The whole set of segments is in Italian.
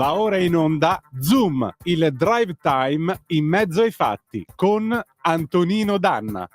Va ora in onda Zoom, il drive time in mezzo ai fatti con Antonino Danna.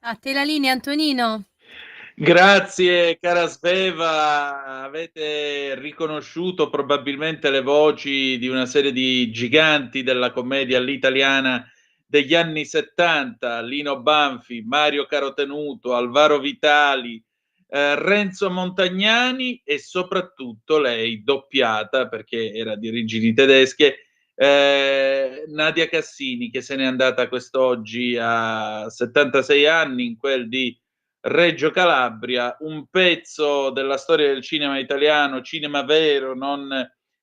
A te la linea, Antonino. Grazie cara Sveva, avete riconosciuto probabilmente le voci di una serie di giganti della commedia all'italiana degli anni 70, Lino Banfi, Mario Carotenuto, Alvaro Vitali, Renzo Montagnani e soprattutto lei doppiata, perché era di origini tedesche, Nadia Cassini, che se n'è andata quest'oggi a 76 anni in quel di Reggio Calabria, un pezzo della storia del cinema italiano, cinema vero, non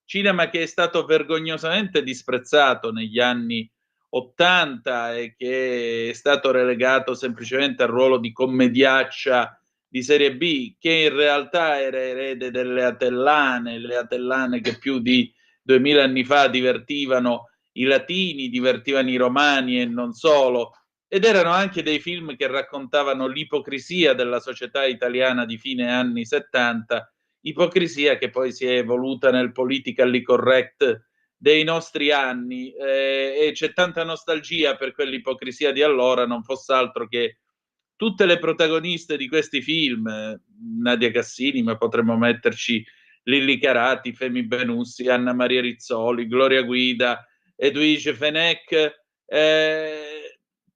cinema che è stato vergognosamente disprezzato negli anni 80 e che è stato relegato semplicemente al ruolo di commediaccia di serie B, che in realtà era erede delle Atellane, le Atellane che più di 2000 anni fa divertivano i latini, divertivano i romani e non solo. Ed erano anche dei film che raccontavano l'ipocrisia della società italiana di fine anni 70, ipocrisia che poi si è evoluta nel politically correct dei nostri anni, e c'è tanta nostalgia per quell'ipocrisia di allora, non fosse altro che tutte le protagoniste di questi film, Nadia Cassini, ma potremmo metterci Lilli Carati, Femi Benussi, Anna Maria Rizzoli, Gloria Guida, Edwige Fenech,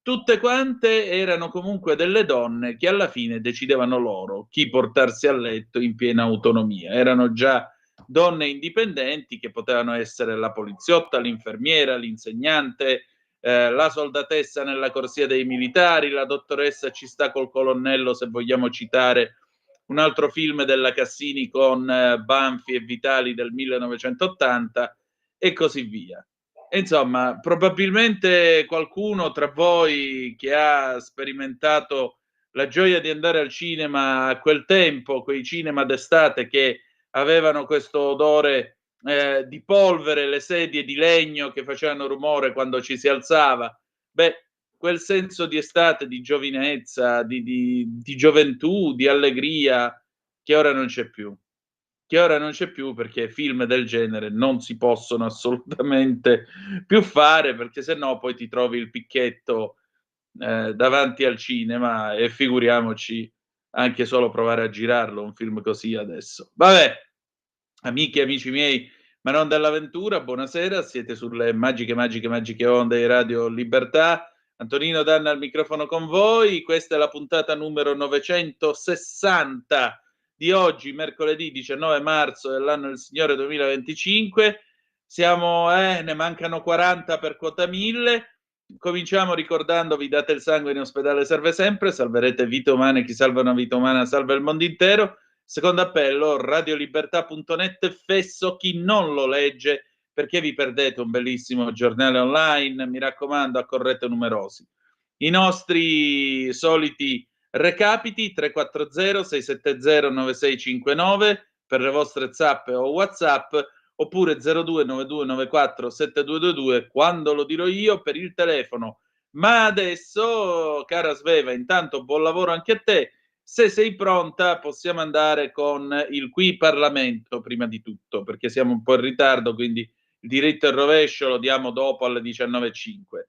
tutte quante erano comunque delle donne che alla fine decidevano loro chi portarsi a letto in piena autonomia. Erano già donne indipendenti che potevano essere la poliziotta, l'infermiera, l'insegnante, La soldatessa nella corsia dei militari, La dottoressa ci sta col colonnello, se vogliamo citare un altro film della Cassini con Banfi e Vitali del 1980 e così via. Insomma, probabilmente qualcuno tra voi che ha sperimentato la gioia di andare al cinema a quel tempo, quei cinema d'estate che avevano questo odore di polvere, le sedie di legno che facevano rumore quando ci si alzava, beh, quel senso di estate, di giovinezza, di gioventù, di allegria, che ora non c'è più. Che ora non c'è più perché film del genere non si possono assolutamente più fare, perché se no poi ti trovi il picchetto davanti al cinema e figuriamoci anche solo provare a girarlo un film così adesso. Vabbè, amiche e amici miei, ma non dell'avventura, buonasera, siete sulle magiche onde di Radio Libertà. Antonino Danna al microfono con voi, questa è la puntata numero 960 di oggi, mercoledì 19 marzo dell'anno del Signore 2025. Siamo, ne mancano 40 per quota 1000. Cominciamo ricordandovi: date il sangue, in ospedale serve sempre, salverete vite umane, chi salva una vita umana salva il mondo intero. Secondo appello, radiolibertà.net, fesso chi non lo legge, perché vi perdete un bellissimo giornale online, mi raccomando, accorrete numerosi. I nostri soliti recapiti: 340 670 9659 per le vostre zappe o WhatsApp, oppure 029294 7222 quando lo dirò io per il telefono. Ma adesso, cara Sveva, intanto buon lavoro anche a te. Se sei pronta possiamo andare con il Qui Parlamento prima di tutto, perché siamo un po' in ritardo, quindi il diritto al rovescio lo diamo dopo alle 19.05.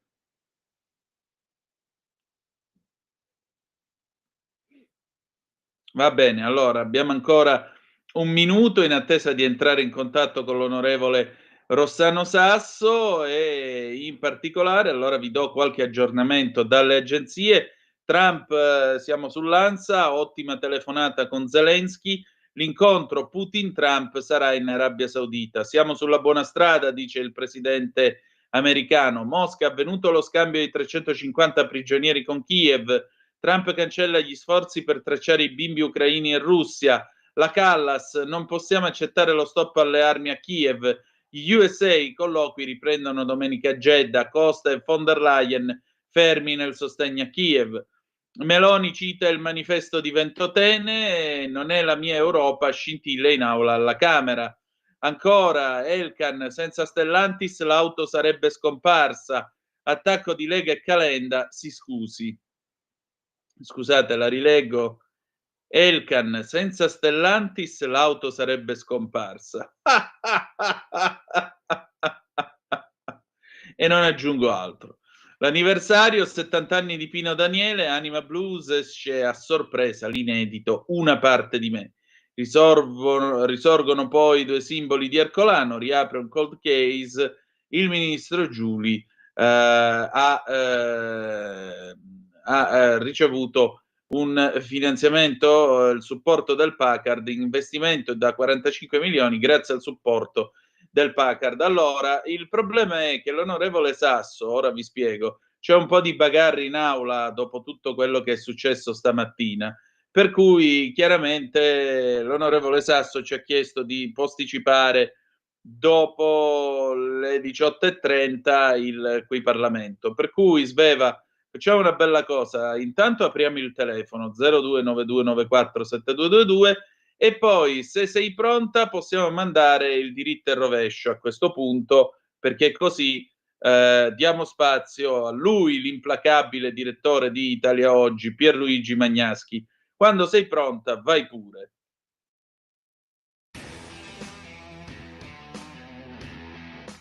Va bene, allora abbiamo ancora un minuto in attesa di entrare in contatto con l'onorevole Rossano Sasso, e in particolare allora vi do qualche aggiornamento dalle agenzie. Trump, siamo sull'Ansa, ottima telefonata con Zelensky, l'incontro Putin-Trump sarà in Arabia Saudita. Siamo sulla buona strada, dice il presidente americano. Mosca, avvenuto lo scambio di 350 prigionieri con Kiev. Trump cancella gli sforzi per tracciare i bimbi ucraini in Russia. La Callas, non possiamo accettare lo stop alle armi a Kiev. Gli USA, i colloqui riprendono domenica a Jeddah. Costa e von der Leyen fermi nel sostegno a Kiev. Meloni cita il manifesto di Ventotene, non è la mia Europa, scintille in aula alla Camera. Ancora, Elkan, senza Stellantis l'auto sarebbe scomparsa. Attacco di Lega e Calenda, si scusi. Scusate, la rileggo. Elkan, senza Stellantis l'auto sarebbe scomparsa. E non aggiungo altro. L'anniversario, 70 anni di Pino Daniele, Anima Blues, esce a sorpresa l'inedito Una parte di me. Risorgono poi due simboli di Ercolano, riapre un cold case, il ministro Giuli ha ricevuto un finanziamento, il supporto del Packard, investimento da 45 milioni grazie al supporto del Packard. Allora, il problema è che l'onorevole Sasso, ora vi spiego, c'è un po' di bagarre in aula dopo tutto quello che è successo stamattina, per cui chiaramente l'onorevole Sasso ci ha chiesto di posticipare dopo le 18.30 il Qui Parlamento, per cui Sveva, facciamo una bella cosa, intanto apriamo il telefono 0292947222 e poi, se sei pronta, possiamo mandare il diritto e rovescio a questo punto, perché così diamo spazio a lui, l'implacabile direttore di Italia Oggi, Pierluigi Magnaschi. Quando sei pronta, vai pure.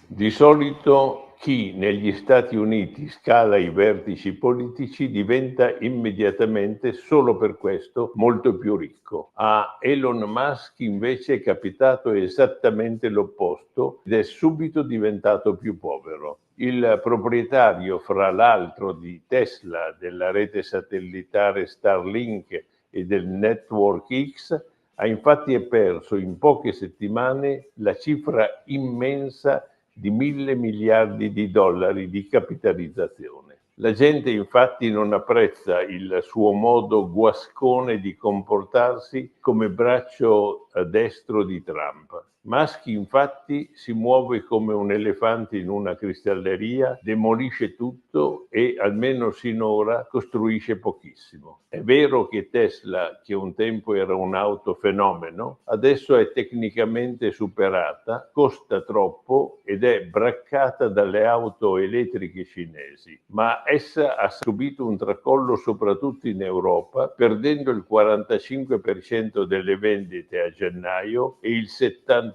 Di solito chi negli Stati Uniti scala i vertici politici diventa immediatamente, solo per questo, molto più ricco. A Elon Musk invece è capitato esattamente l'opposto ed è subito diventato più povero. Il proprietario, fra l'altro, di Tesla, della rete satellitare Starlink e del Network X, ha infatti perso in poche settimane la cifra immensa di 1.000 miliardi di dollari di capitalizzazione. La gente infatti non apprezza il suo modo guascone di comportarsi come braccio destro di Trump. Musk infatti si muove come un elefante in una cristalleria, demolisce tutto e, almeno sinora, costruisce pochissimo. È vero che Tesla, che un tempo era un'auto fenomeno, adesso è tecnicamente superata, costa troppo ed è braccata dalle auto elettriche cinesi, ma essa ha subito un tracollo soprattutto in Europa, perdendo il 45% delle vendite a gennaio e il 76%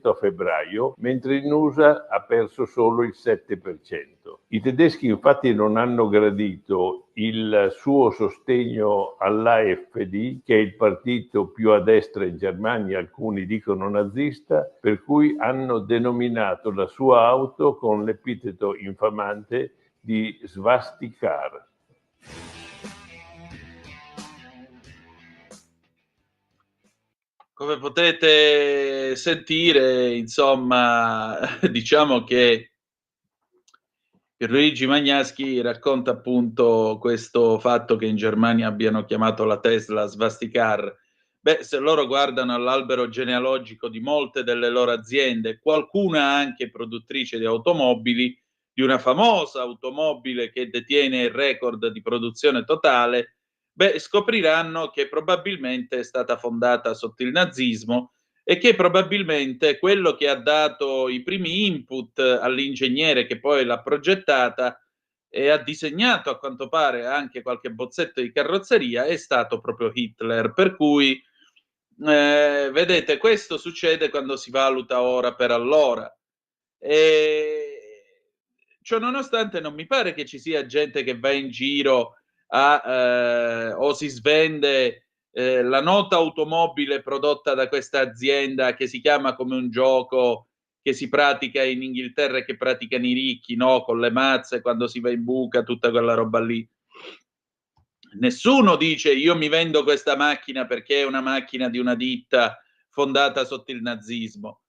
a febbraio, mentre in USA ha perso solo il 7%. I tedeschi infatti non hanno gradito il suo sostegno all'AfD, che è il partito più a destra in Germania, alcuni dicono nazista, per cui hanno denominato la sua auto con l'epiteto infamante di Svastikar. Come potete sentire, insomma, diciamo che Pierluigi Magnaschi racconta appunto questo fatto che in Germania abbiano chiamato la Tesla Svastikar. Beh, se loro guardano all'albero genealogico di molte delle loro aziende, qualcuna anche produttrice di automobili, di una famosa automobile che detiene il record di produzione totale, beh, scopriranno che probabilmente è stata fondata sotto il nazismo e che probabilmente quello che ha dato i primi input all'ingegnere che poi l'ha progettata e ha disegnato a quanto pare anche qualche bozzetto di carrozzeria è stato proprio Hitler, per cui vedete, questo succede quando si valuta ora per allora. Ciò nonostante non mi pare che ci sia gente che va in giro o si svende la nota automobile prodotta da questa azienda che si chiama come un gioco che si pratica in Inghilterra e che praticano i ricchi, no? Con le mazze, quando si va in buca, tutta quella roba lì. Nessuno dice io mi vendo questa macchina perché è una macchina di una ditta fondata sotto il nazismo.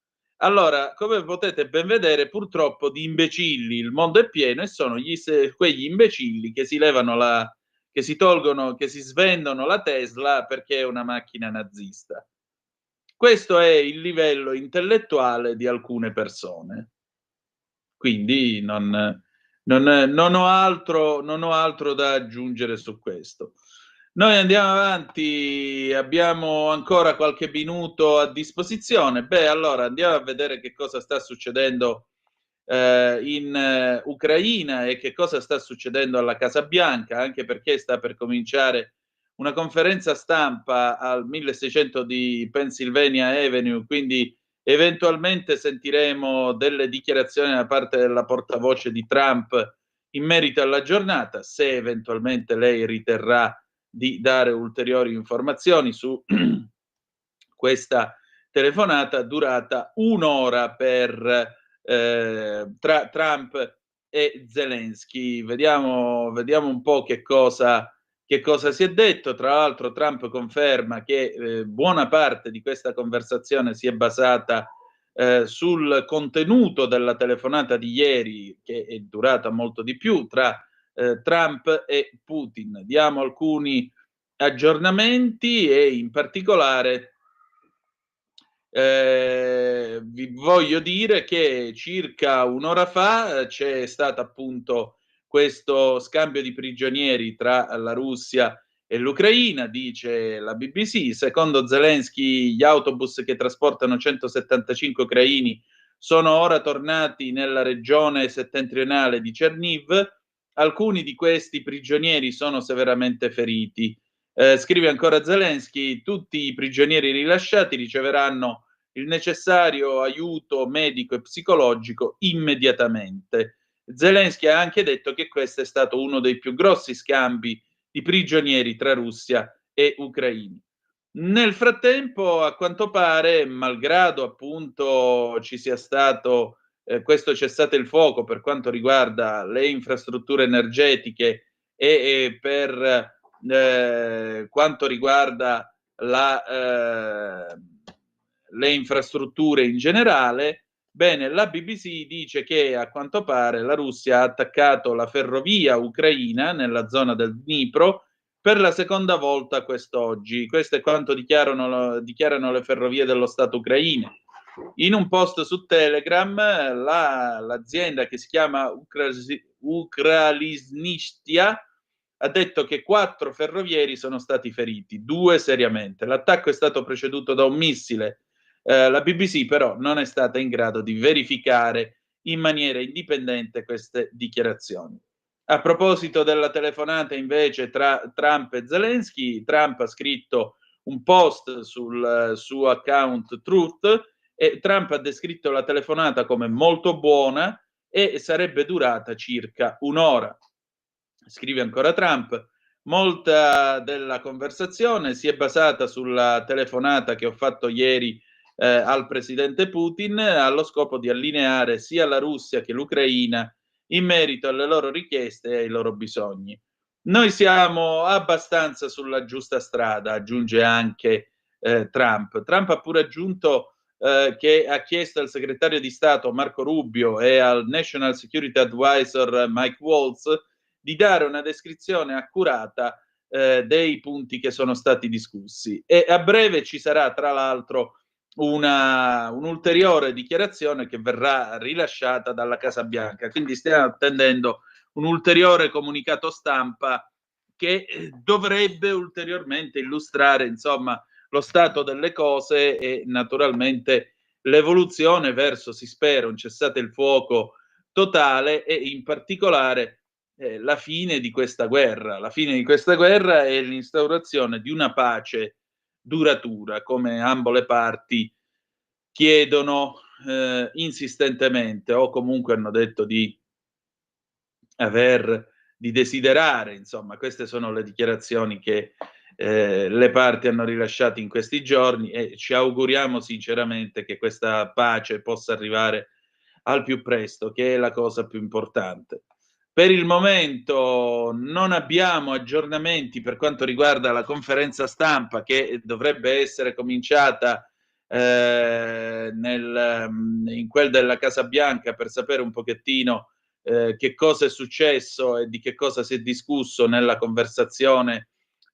Allora, come potete ben vedere, purtroppo di imbecilli il mondo è pieno e sono quegli imbecilli che si levano che si tolgono, che si svendono la Tesla perché è una macchina nazista. Questo è il livello intellettuale di alcune persone. Quindi non ho altro da aggiungere su questo. Noi andiamo avanti, abbiamo ancora qualche minuto a disposizione. Beh, allora andiamo a vedere che cosa sta succedendo in Ucraina e che cosa sta succedendo alla Casa Bianca, anche perché sta per cominciare una conferenza stampa al 1600 di Pennsylvania Avenue, quindi eventualmente sentiremo delle dichiarazioni da parte della portavoce di Trump in merito alla giornata, se eventualmente lei riterrà di dare ulteriori informazioni su questa telefonata durata un'ora per tra Trump e Zelensky. Vediamo un po' che cosa si è detto. Tra l'altro Trump conferma che buona parte di questa conversazione si è basata sul contenuto della telefonata di ieri, che è durata molto di più, tra Trump e Putin. Diamo alcuni aggiornamenti e in particolare vi voglio dire che circa un'ora fa c'è stato appunto questo scambio di prigionieri tra la Russia e l'Ucraina, dice la BBC. Secondo Zelensky, gli autobus che trasportano 175 ucraini sono ora tornati nella regione settentrionale di Cherniv. Alcuni di questi prigionieri sono severamente feriti. Scrive ancora Zelensky, tutti i prigionieri rilasciati riceveranno il necessario aiuto medico e psicologico immediatamente. Zelensky ha anche detto che questo è stato uno dei più grossi scambi di prigionieri tra Russia e Ucraina. Nel frattempo, a quanto pare, malgrado appunto ci sia stato questo cessate il fuoco per quanto riguarda le infrastrutture energetiche e per quanto riguarda le infrastrutture in generale, Bene, la BBC dice che a quanto pare la Russia ha attaccato la ferrovia ucraina nella zona del Dnipro per la seconda volta quest'oggi. Questo è quanto dichiarano le ferrovie dello Stato ucraino. In un post su Telegram l'azienda che si chiama Ukralisnishtia ha detto che 4 ferrovieri sono stati feriti, 2 seriamente. L'attacco è stato preceduto da un missile. La BBC però non è stata in grado di verificare in maniera indipendente queste dichiarazioni. A proposito della telefonata invece tra Trump e Zelensky, Trump ha scritto un post sul suo account Truth e Trump ha descritto la telefonata come molto buona e sarebbe durata circa un'ora. Scrive ancora Trump, molta della conversazione si è basata sulla telefonata che ho fatto ieri al presidente Putin allo scopo di allineare sia la Russia che l'Ucraina in merito alle loro richieste e ai loro bisogni. Noi siamo abbastanza sulla giusta strada, aggiunge anche Trump. Trump ha pure aggiunto che ha chiesto al segretario di Stato Marco Rubio e al National Security Advisor Mike Waltz di dare una descrizione accurata dei punti che sono stati discussi. E a breve ci sarà, tra l'altro, un'ulteriore dichiarazione che verrà rilasciata dalla Casa Bianca. Quindi stiamo attendendo un ulteriore comunicato stampa che dovrebbe ulteriormente illustrare, insomma, lo stato delle cose e naturalmente l'evoluzione verso, si spera, un cessate il fuoco totale e in particolare la fine di questa guerra. La fine di questa guerra è l'instaurazione di una pace duratura, come ambo le parti chiedono insistentemente, o comunque hanno detto di desiderare, insomma, queste sono le dichiarazioni che le parti hanno rilasciato in questi giorni e ci auguriamo sinceramente che questa pace possa arrivare al più presto, che è la cosa più importante. Per il momento non abbiamo aggiornamenti per quanto riguarda la conferenza stampa che dovrebbe essere cominciata in quel della Casa Bianca per sapere un pochettino che cosa è successo e di che cosa si è discusso nella conversazione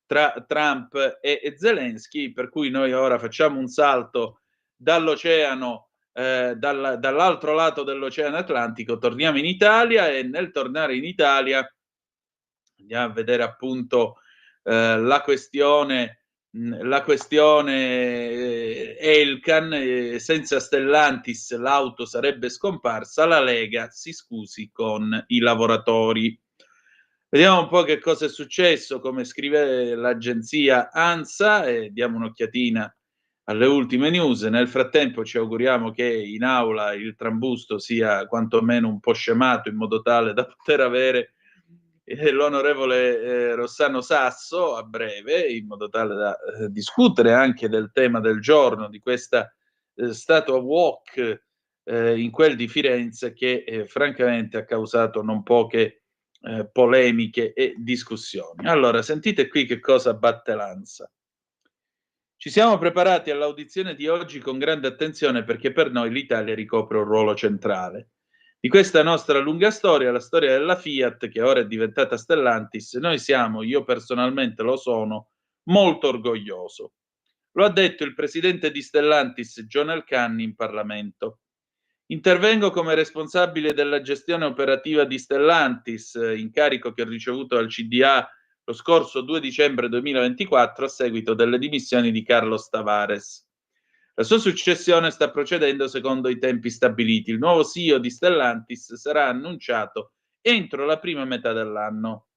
tra Trump e Zelensky, per cui noi ora facciamo un salto dall'oceano, dall'altro lato dell'Oceano Atlantico, torniamo in Italia e nel tornare in Italia andiamo a vedere appunto la questione Elkann, senza Stellantis l'auto sarebbe scomparsa, la Lega si scusi con i lavoratori. Vediamo un po' che cosa è successo, come scrive l'agenzia ANSA e diamo un'occhiatina alle ultime news. Nel frattempo ci auguriamo che in aula il trambusto sia quantomeno un po' scemato in modo tale da poter avere l'onorevole Rossano Sasso a breve, in modo tale da discutere anche del tema del giorno, di questa statua walk in quel di Firenze che francamente ha causato non poche polemiche e discussioni. Allora, sentite qui che cosa batte l'ANSA. Ci siamo preparati all'audizione di oggi con grande attenzione perché per noi l'Italia ricopre un ruolo centrale. Di questa nostra lunga storia, la storia della Fiat, che ora è diventata Stellantis, noi siamo, io personalmente lo sono, molto orgoglioso. Lo ha detto il presidente di Stellantis, John Elkann, in Parlamento. Intervengo come responsabile della gestione operativa di Stellantis, incarico che ho ricevuto dal CDA lo scorso 2 dicembre 2024 a seguito delle dimissioni di Carlos Tavares. La sua successione sta procedendo secondo i tempi stabiliti. Il nuovo CEO di Stellantis sarà annunciato entro la prima metà dell'anno.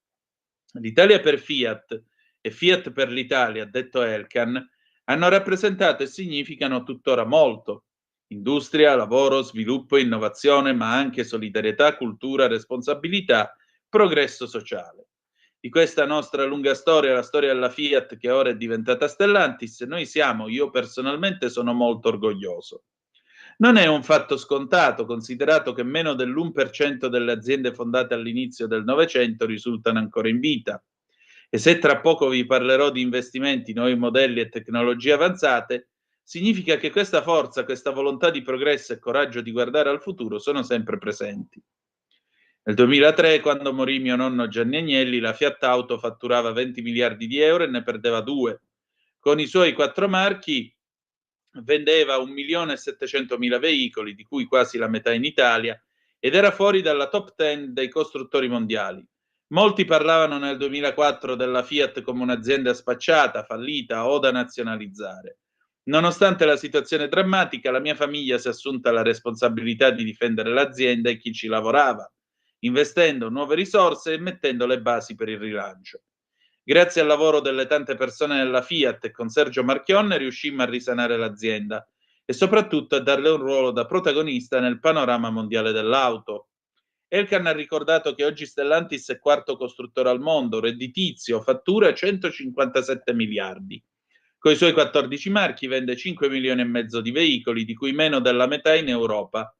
L'Italia per Fiat e Fiat per l'Italia, detto Elkann, hanno rappresentato e significano tuttora molto. Industria, lavoro, sviluppo, innovazione, ma anche solidarietà, cultura, responsabilità, progresso sociale. Di questa nostra lunga storia, la storia della Fiat che ora è diventata Stellantis, noi siamo, io personalmente sono molto orgoglioso. Non è un fatto scontato, considerato che meno dell'1% delle aziende fondate all'inizio del Novecento risultano ancora in vita. E se tra poco vi parlerò di investimenti, nuovi modelli e tecnologie avanzate, significa che questa forza, questa volontà di progresso e coraggio di guardare al futuro sono sempre presenti. Nel 2003, quando morì mio nonno Gianni Agnelli, la Fiat Auto fatturava 20 miliardi di euro e ne perdeva 2. Con i suoi 4 marchi vendeva 1.700.000 veicoli, di cui quasi la metà in Italia, ed era fuori dalla top 10 dei costruttori mondiali. Molti parlavano nel 2004 della Fiat come un'azienda spacciata, fallita o da nazionalizzare. Nonostante la situazione drammatica, la mia famiglia si è assunta la responsabilità di difendere l'azienda e chi ci lavorava, investendo nuove risorse e mettendo le basi per il rilancio. Grazie al lavoro delle tante persone della Fiat e con Sergio Marchionne riuscimmo a risanare l'azienda e soprattutto a darle un ruolo da protagonista nel panorama mondiale dell'auto. Elkann ha ricordato che oggi Stellantis è quarto costruttore al mondo, redditizio, fattura 157 miliardi. Con i suoi 14 marchi vende 5 milioni e mezzo di veicoli, di cui meno della metà in Europa.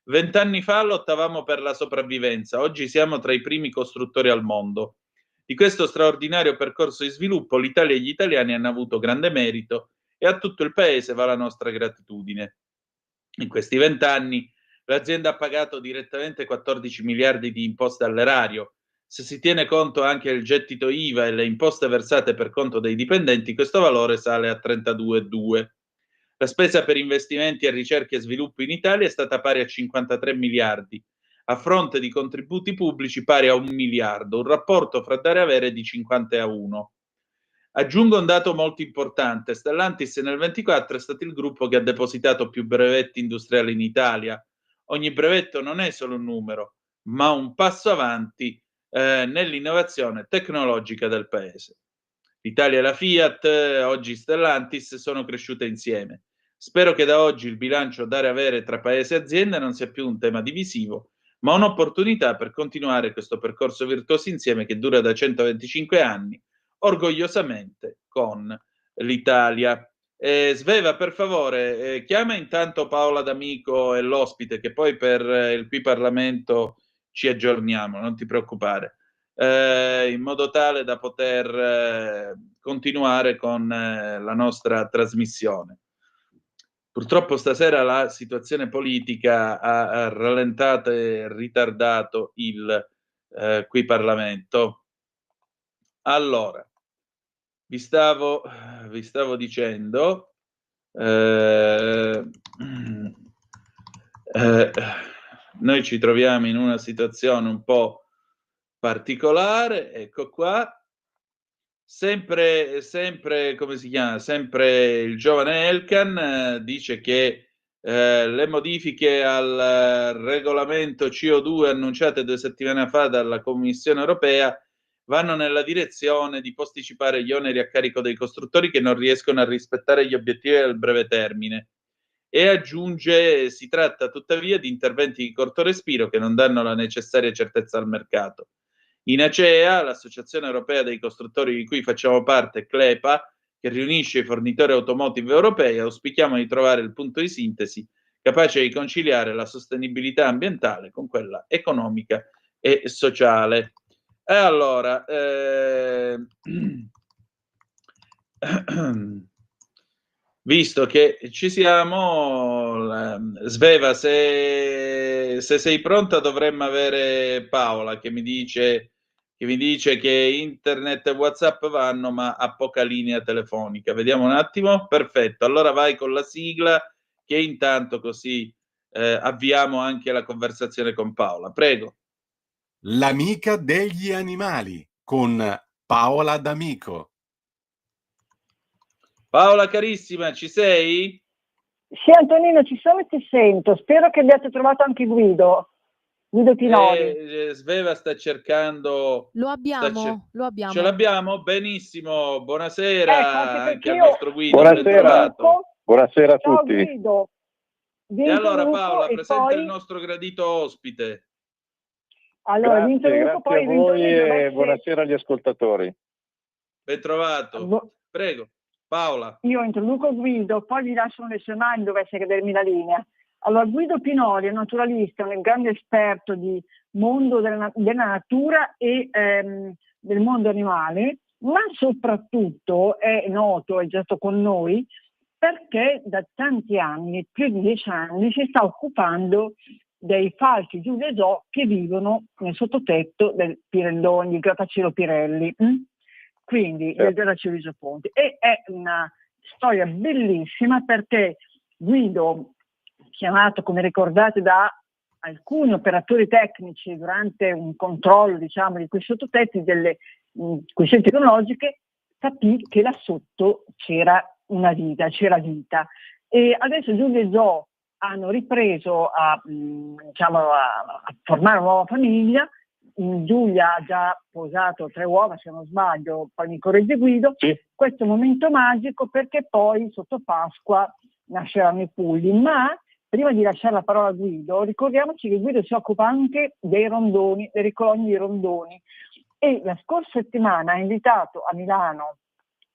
20 anni fa lottavamo per la sopravvivenza, oggi siamo tra i primi costruttori al mondo. Di questo straordinario percorso di sviluppo l'Italia e gli italiani hanno avuto grande merito e a tutto il paese va la nostra gratitudine. In questi 20 anni l'azienda ha pagato direttamente 14 miliardi di imposte all'erario. Se si tiene conto anche il gettito IVA e le imposte versate per conto dei dipendenti, questo valore sale a 32,2. La spesa per investimenti e ricerca e sviluppo in Italia è stata pari a 53 miliardi, a fronte di contributi pubblici pari a 1 miliardo, un rapporto fra dare e avere di 50-1. Aggiungo un dato molto importante: Stellantis nel 24 è stato il gruppo che ha depositato più brevetti industriali in Italia. Ogni brevetto non è solo un numero, ma un passo avanti nell'innovazione tecnologica del paese. L'Italia e la Fiat, oggi Stellantis, sono cresciute insieme. Spero che da oggi il bilancio dare-avere tra paese e aziende non sia più un tema divisivo, ma un'opportunità per continuare questo percorso virtuoso insieme che dura da 125 anni, orgogliosamente con l'Italia. Sveva, per favore, chiama intanto Paola D'Amico e l'ospite, che poi per il Qui Parlamento ci aggiorniamo, non ti preoccupare, in modo tale da poter continuare con la nostra trasmissione. Purtroppo stasera la situazione politica ha rallentato e ritardato il Qui Parlamento. Allora, vi stavo dicendo, noi ci troviamo in una situazione un po' particolare, ecco qua, sempre come si chiama? Sempre il giovane Elkann dice che le modifiche al regolamento CO2 annunciate 2 settimane fa dalla Commissione europea vanno nella direzione di posticipare gli oneri a carico dei costruttori che non riescono a rispettare gli obiettivi del breve termine. E aggiunge: si tratta tuttavia di interventi di corto respiro che non danno la necessaria certezza al mercato. In ACEA, l'Associazione Europea dei Costruttori di cui facciamo parte, CLEPA, che riunisce i fornitori automotive europei, auspichiamo di trovare il punto di sintesi capace di conciliare la sostenibilità ambientale con quella economica e sociale. E allora, visto che ci siamo, Sveva, se sei pronta dovremmo avere Paola che mi dice che internet e WhatsApp vanno, ma ha poca linea telefonica. Vediamo un attimo. Perfetto, allora vai con la sigla, che intanto così avviamo anche la conversazione con Paola. Prego. L'amica degli animali con Paola D'Amico. Paola carissima, ci sei? Sì, Antonino, ci sono e ti sento. Spero che abbiate trovato anche Guido Pinoli. Sveva sta cercando. Lo abbiamo. Ce l'abbiamo? Benissimo. Buonasera anche al io... nostro Guido. Buonasera a Ciao, tutti. Guido. E allora Paola, presenta il nostro gradito ospite. Allora, Grazie a voi e buonasera agli ascoltatori. Ben trovato. Prego, Paola. Io introduco Guido, poi vi lascio le sue mani, dovesse cadermi la linea. Allora, Guido Pinoli è naturalista, un grande esperto di mondo della natura e del mondo animale, ma soprattutto è noto, è già stato con noi, perché da tanti anni, più di 10 anni, si sta occupando dei falchi Giulia e Gio che vivono nel sottotetto del Pirelloni, il grattacielo Pirelli, quindi del grattacielo Luigi Ponti. E è una storia bellissima perché Guido, chiamato, come ricordate, da alcuni operatori tecnici durante un controllo, diciamo, di quei sottotetti, delle questioni tecnologiche, capì che là sotto c'era vita. E adesso Giulia e Gio hanno ripreso a formare una nuova famiglia. Giulia ha già posato 3 uova, se non sbaglio, poi mi corregge Guido. Sì. Questo è un momento magico perché poi sotto Pasqua nasceranno i pulli, ma prima di lasciare la parola a Guido, ricordiamoci che Guido si occupa anche dei rondoni, delle colonie di rondoni, e la scorsa settimana ha invitato a Milano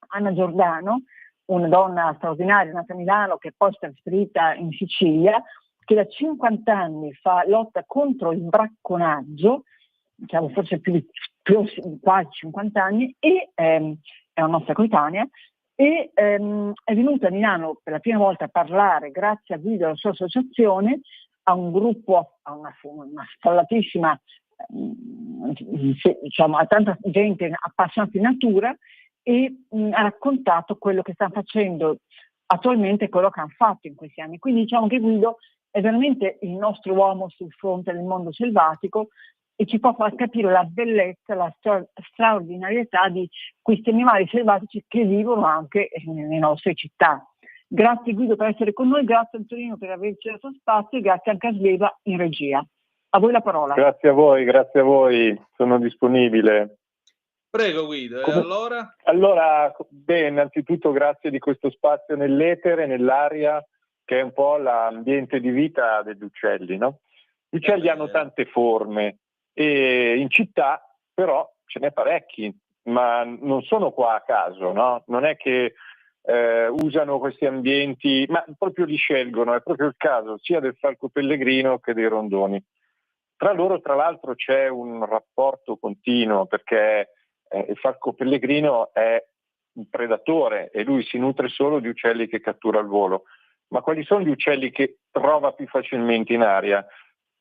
Anna Giordano, una donna straordinaria nata a Milano che poi si è trasferita in Sicilia, che da 50 anni fa lotta contro il bracconaggio, diciamo forse più quasi 50 anni, e è una nostra coetanea, e è venuta a Milano per la prima volta a parlare, grazie a Guido e alla sua associazione, a un gruppo, a una sfollatissima, diciamo, a tanta gente appassionata di natura, e ha raccontato quello che stanno facendo attualmente, quello che hanno fatto in questi anni. Quindi diciamo che Guido è veramente il nostro uomo sul fronte del mondo selvatico e ci può far capire la bellezza, la straordinarietà di questi animali selvatici che vivono anche nelle nostre città. Grazie Guido per essere con noi, grazie Antonino per averci dato spazio e grazie anche a Sveva in regia. A voi la parola. Grazie a voi, sono disponibile. Prego Guido, e allora? Allora, beh, innanzitutto grazie di questo spazio nell'etere, nell'aria, che è un po' l'ambiente di vita degli uccelli, no? Gli uccelli hanno tante forme e in città però ce n'è parecchi, ma non sono qua a caso, no? Non è che usano questi ambienti, ma proprio li scelgono, è proprio il caso sia del falco pellegrino che dei rondoni. Tra loro, tra l'altro, c'è un rapporto continuo perché il falco pellegrino è un predatore e lui si nutre solo di uccelli che cattura al volo. Ma quali sono gli uccelli che trova più facilmente in aria?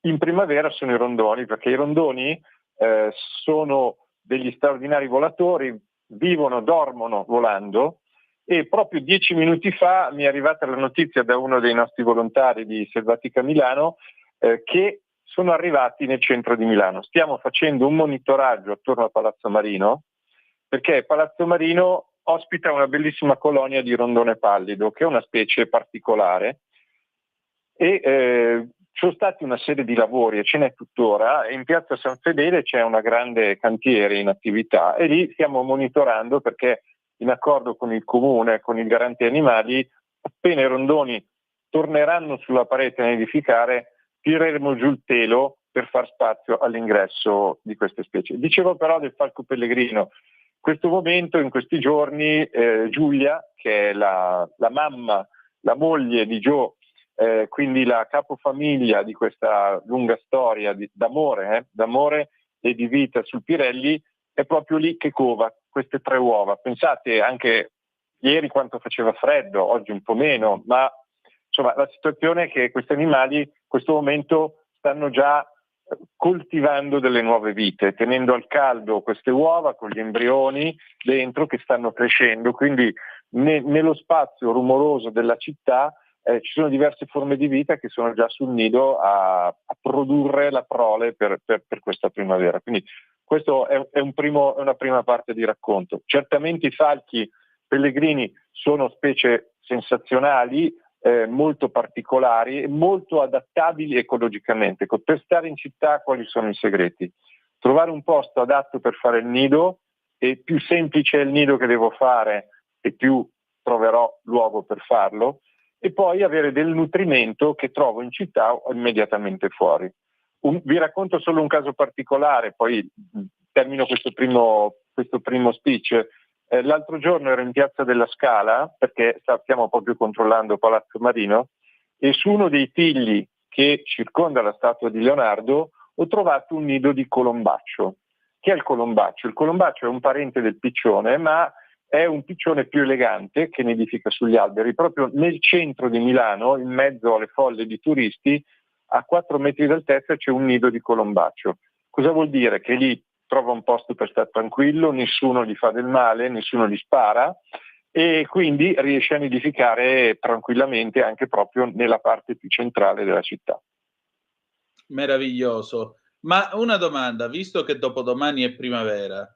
In primavera sono i rondoni, perché i rondoni sono degli straordinari volatori, vivono, dormono volando, e proprio 10 minuti fa mi è arrivata la notizia da uno dei nostri volontari di Selvatica Milano che sono arrivati nel centro di Milano. Stiamo facendo un monitoraggio attorno a Palazzo Marino, perché Palazzo Marino ospita una bellissima colonia di rondone pallido, che è una specie particolare, e ci sono stati una serie di lavori, e ce n'è tuttora, e in piazza San Fedele c'è una grande cantiere in attività, e lì stiamo monitorando perché in accordo con il comune, con il garante animali, appena i rondoni torneranno sulla parete a nidificare, tireremo giù il telo per far spazio all'ingresso di queste specie. Dicevo però del falco pellegrino. In questo momento, in questi giorni, Giulia, che è la mamma, la moglie di Gio, quindi la capofamiglia di questa lunga storia d'amore e di vita sul Pirelli, è proprio lì che cova queste 3 uova. Pensate anche ieri quanto faceva freddo, oggi un po' meno, ma insomma la situazione è che questi animali in questo momento stanno già coltivando delle nuove vite, tenendo al caldo queste uova con gli embrioni dentro che stanno crescendo, quindi nello spazio rumoroso della città ci sono diverse forme di vita che sono già sul nido a produrre la prole per questa primavera. Quindi questo è una prima parte di racconto. Certamente i falchi pellegrini sono specie sensazionali, molto particolari e molto adattabili ecologicamente. Per stare in città quali sono i segreti? Trovare un posto adatto per fare il nido, e più semplice è il nido che devo fare e più troverò luogo per farlo, e poi avere del nutrimento che trovo in città o immediatamente fuori. Vi racconto solo un caso particolare, poi termino questo primo speech. L'altro giorno ero in Piazza della Scala, perché stiamo proprio controllando Palazzo Marino, e su uno dei tigli che circonda la statua di Leonardo ho trovato un nido di colombaccio. Che è il colombaccio? Il colombaccio è un parente del piccione, ma è un piccione più elegante che nidifica sugli alberi, proprio nel centro di Milano, in mezzo alle folle di turisti, a 4 metri d'altezza c'è un nido di colombaccio. Cosa vuol dire? Che lì trova un posto per stare tranquillo, nessuno gli fa del male, nessuno gli spara, e quindi riesce a nidificare tranquillamente anche proprio nella parte più centrale della città. Meraviglioso. Ma una domanda, visto che dopodomani è primavera,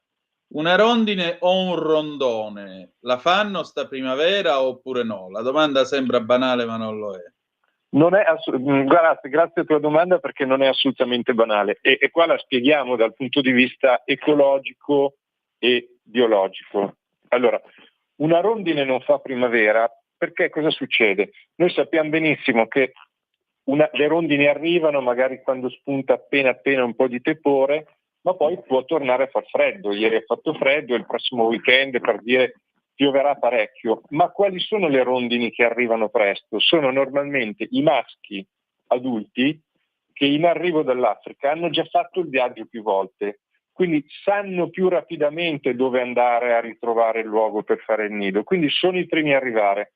una rondine o un rondone la fanno sta primavera oppure no? La domanda sembra banale, ma non lo è. Non è grazie a tua domanda, perché non è assolutamente banale, e qua la spieghiamo dal punto di vista ecologico e biologico. Allora, una rondine non fa primavera perché cosa succede? Noi sappiamo benissimo che le rondini arrivano magari quando spunta appena un po' di tepore, ma poi può tornare a far freddo. Ieri ha fatto freddo, il prossimo weekend, per dire, pioverà parecchio. Ma quali sono le rondini che arrivano presto? Sono normalmente i maschi adulti che in arrivo dall'Africa hanno già fatto il viaggio più volte, quindi sanno più rapidamente dove andare a ritrovare il luogo per fare il nido, quindi sono i primi a arrivare.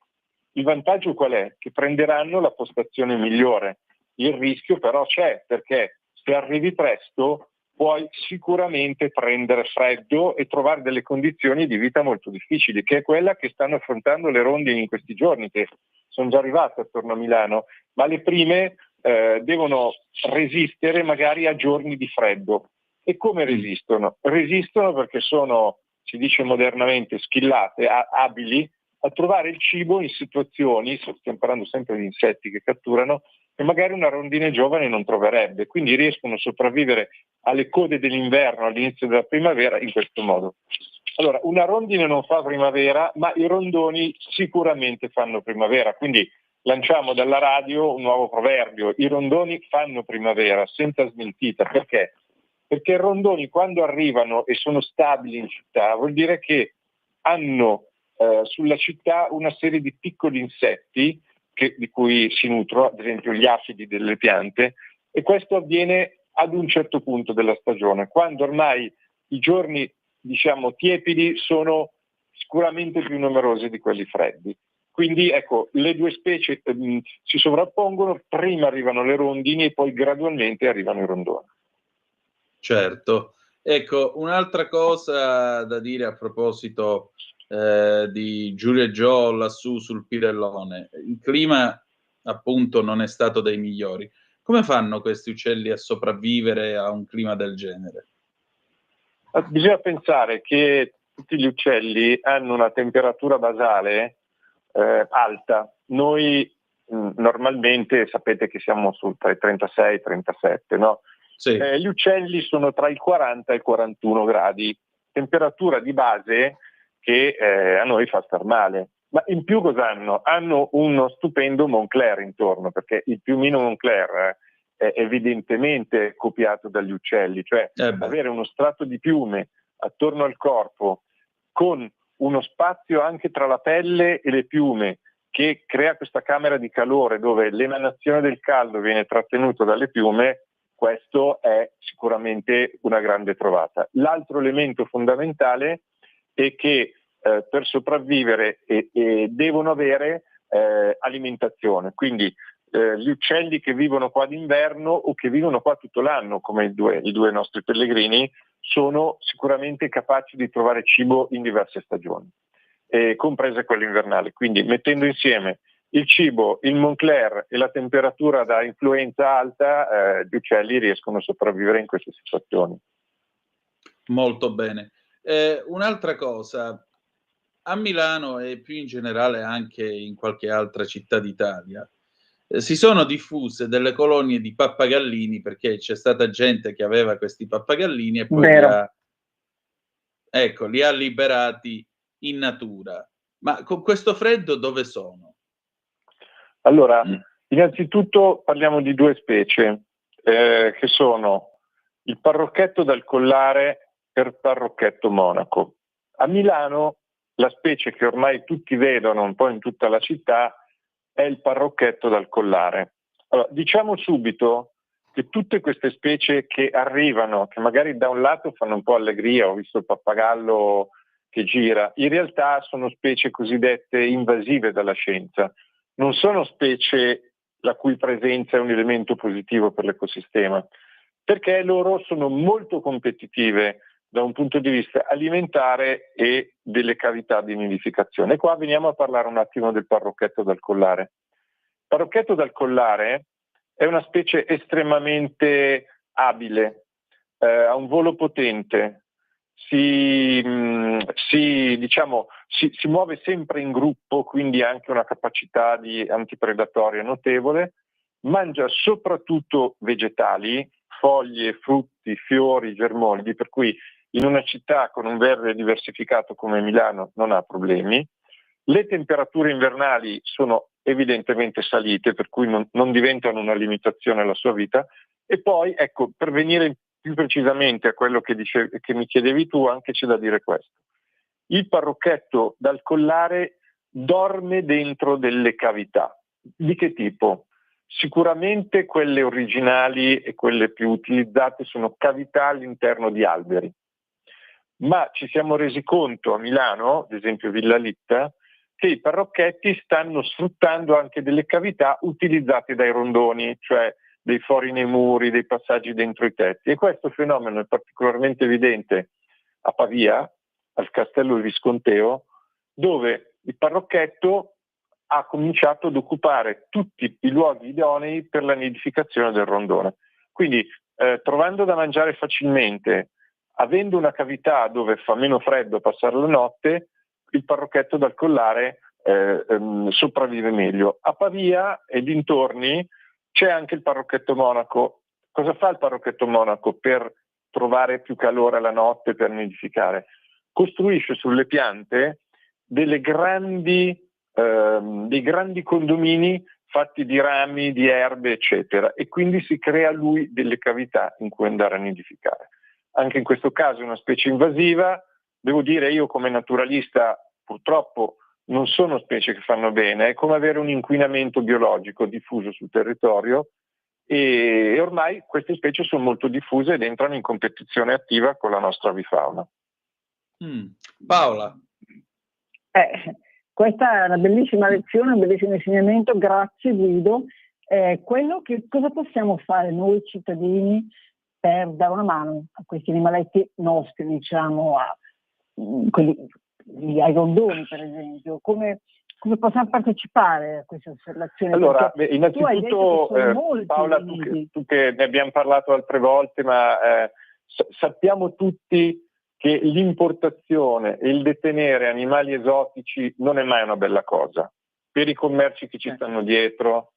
Il vantaggio qual è? Che prenderanno la postazione migliore. Il rischio però c'è, perché se arrivi presto puoi sicuramente prendere freddo e trovare delle condizioni di vita molto difficili, che è quella che stanno affrontando le rondini in questi giorni, che sono già arrivate attorno a Milano, ma le prime devono resistere magari a giorni di freddo. E come resistono? Resistono perché sono, si dice modernamente, skillate, abili a trovare il cibo in situazioni, stiamo parlando sempre di insetti che catturano, che magari una rondine giovane non troverebbe, quindi riescono a sopravvivere alle code dell'inverno, all'inizio della primavera, in questo modo. Allora, una rondine non fa primavera, ma i rondoni sicuramente fanno primavera, quindi lanciamo dalla radio un nuovo proverbio: i rondoni fanno primavera, senza smentita. Perché? Perché i rondoni, quando arrivano e sono stabili in città, vuol dire che hanno sulla città una serie di piccoli insetti di cui si nutrono, ad esempio gli afidi delle piante, e questo avviene ad un certo punto della stagione, quando ormai i giorni, diciamo, tiepidi sono sicuramente più numerosi di quelli freddi. Quindi ecco, le due specie si sovrappongono, prima arrivano le rondini e poi gradualmente arrivano i rondoni. Certo. Ecco, un'altra cosa da dire a proposito di Giulia e Joe lassù sul Pirellone. Il clima appunto non è stato dei migliori. Come fanno questi uccelli a sopravvivere a un clima del genere? Bisogna pensare che tutti gli uccelli hanno una temperatura basale alta. Noi normalmente sapete che siamo tra i 36 e i 37, no? Sì. Gli uccelli sono tra i 40 e i 41 gradi, temperatura di base che a noi fa star male. Ma in più cosa hanno? Hanno uno stupendo Moncler intorno, perché il piumino Moncler è evidentemente copiato dagli uccelli, cioè avere uno strato di piume attorno al corpo con uno spazio anche tra la pelle e le piume, che crea questa camera di calore dove l'emanazione del caldo viene trattenuto dalle piume. Questo è sicuramente una grande trovata. L'altro elemento fondamentale è che per sopravvivere devono avere alimentazione, quindi gli uccelli che vivono qua d'inverno o che vivono qua tutto l'anno, come i due nostri pellegrini, sono sicuramente capaci di trovare cibo in diverse stagioni, comprese quelle invernali. Quindi mettendo insieme il cibo, il Moncler e la temperatura da influenza alta, gli uccelli riescono a sopravvivere in queste situazioni. Molto bene. Un'altra cosa, a Milano e più in generale anche in qualche altra città d'Italia, si sono diffuse delle colonie di pappagallini, perché c'è stata gente che aveva questi pappagallini e poi li ha liberati in natura. Ma con questo freddo dove sono? Allora, innanzitutto parliamo di due specie, che sono il parrocchetto dal collare e il parrocchetto monaco. A Milano la specie che ormai tutti vedono un po' in tutta la città è il parrocchetto dal collare. Allora, diciamo subito che tutte queste specie che arrivano, che magari da un lato fanno un po' allegria, ho visto il pappagallo che gira. In realtà sono specie cosiddette invasive dalla scienza, non sono specie la cui presenza è un elemento positivo per l'ecosistema, perché loro sono molto competitive da un punto di vista alimentare e delle cavità di nidificazione. Qua veniamo a parlare un attimo del parrocchetto dal collare. Il parrocchetto dal collare è una specie estremamente abile, ha un volo potente, si muove sempre in gruppo, quindi ha anche una capacità di antipredatoria notevole, mangia soprattutto vegetali, foglie, frutti, fiori, germogli, per cui in una città con un verde diversificato come Milano non ha problemi. Le temperature invernali sono evidentemente salite, per cui non diventano una limitazione alla sua vita. E poi, ecco, per venire più precisamente a quello che mi chiedevi tu, anche c'è da dire questo. Il parrocchetto dal collare dorme dentro delle cavità. Di che tipo? Sicuramente quelle originali e quelle più utilizzate sono cavità all'interno di alberi. Ma ci siamo resi conto a Milano, ad esempio Villa Litta, che i parrocchetti stanno sfruttando anche delle cavità utilizzate dai rondoni, cioè dei fori nei muri, dei passaggi dentro i tetti. E questo fenomeno è particolarmente evidente a Pavia, al Castello Visconteo, dove il parrocchetto ha cominciato ad occupare tutti i luoghi idonei per la nidificazione del rondone. Quindi trovando da mangiare facilmente, avendo una cavità dove fa meno freddo passare la notte, il parrocchetto dal collare sopravvive meglio. A Pavia e dintorni c'è anche il parrocchetto monaco. Cosa fa il parrocchetto monaco per trovare più calore la notte, per nidificare? Costruisce sulle piante dei grandi condomini fatti di rami, di erbe, eccetera, e quindi si crea lui delle cavità in cui andare a nidificare. Anche in questo caso è una specie invasiva. Devo dire, io come naturalista purtroppo non sono specie che fanno bene, è come avere un inquinamento biologico diffuso sul territorio e ormai queste specie sono molto diffuse ed entrano in competizione attiva con la nostra avifauna. Paola. Questa è una bellissima lezione, un bellissimo insegnamento, grazie Guido. Cosa possiamo fare noi cittadini per dare una mano a questi animaletti nostri, diciamo, ai rondoni per esempio? Come possiamo partecipare a queste osservazioni? Allora, innanzitutto Paola, tu che ne abbiamo parlato altre volte, ma sappiamo tutti che l'importazione e il detenere animali esotici non è mai una bella cosa, per i commerci che ci stanno dietro,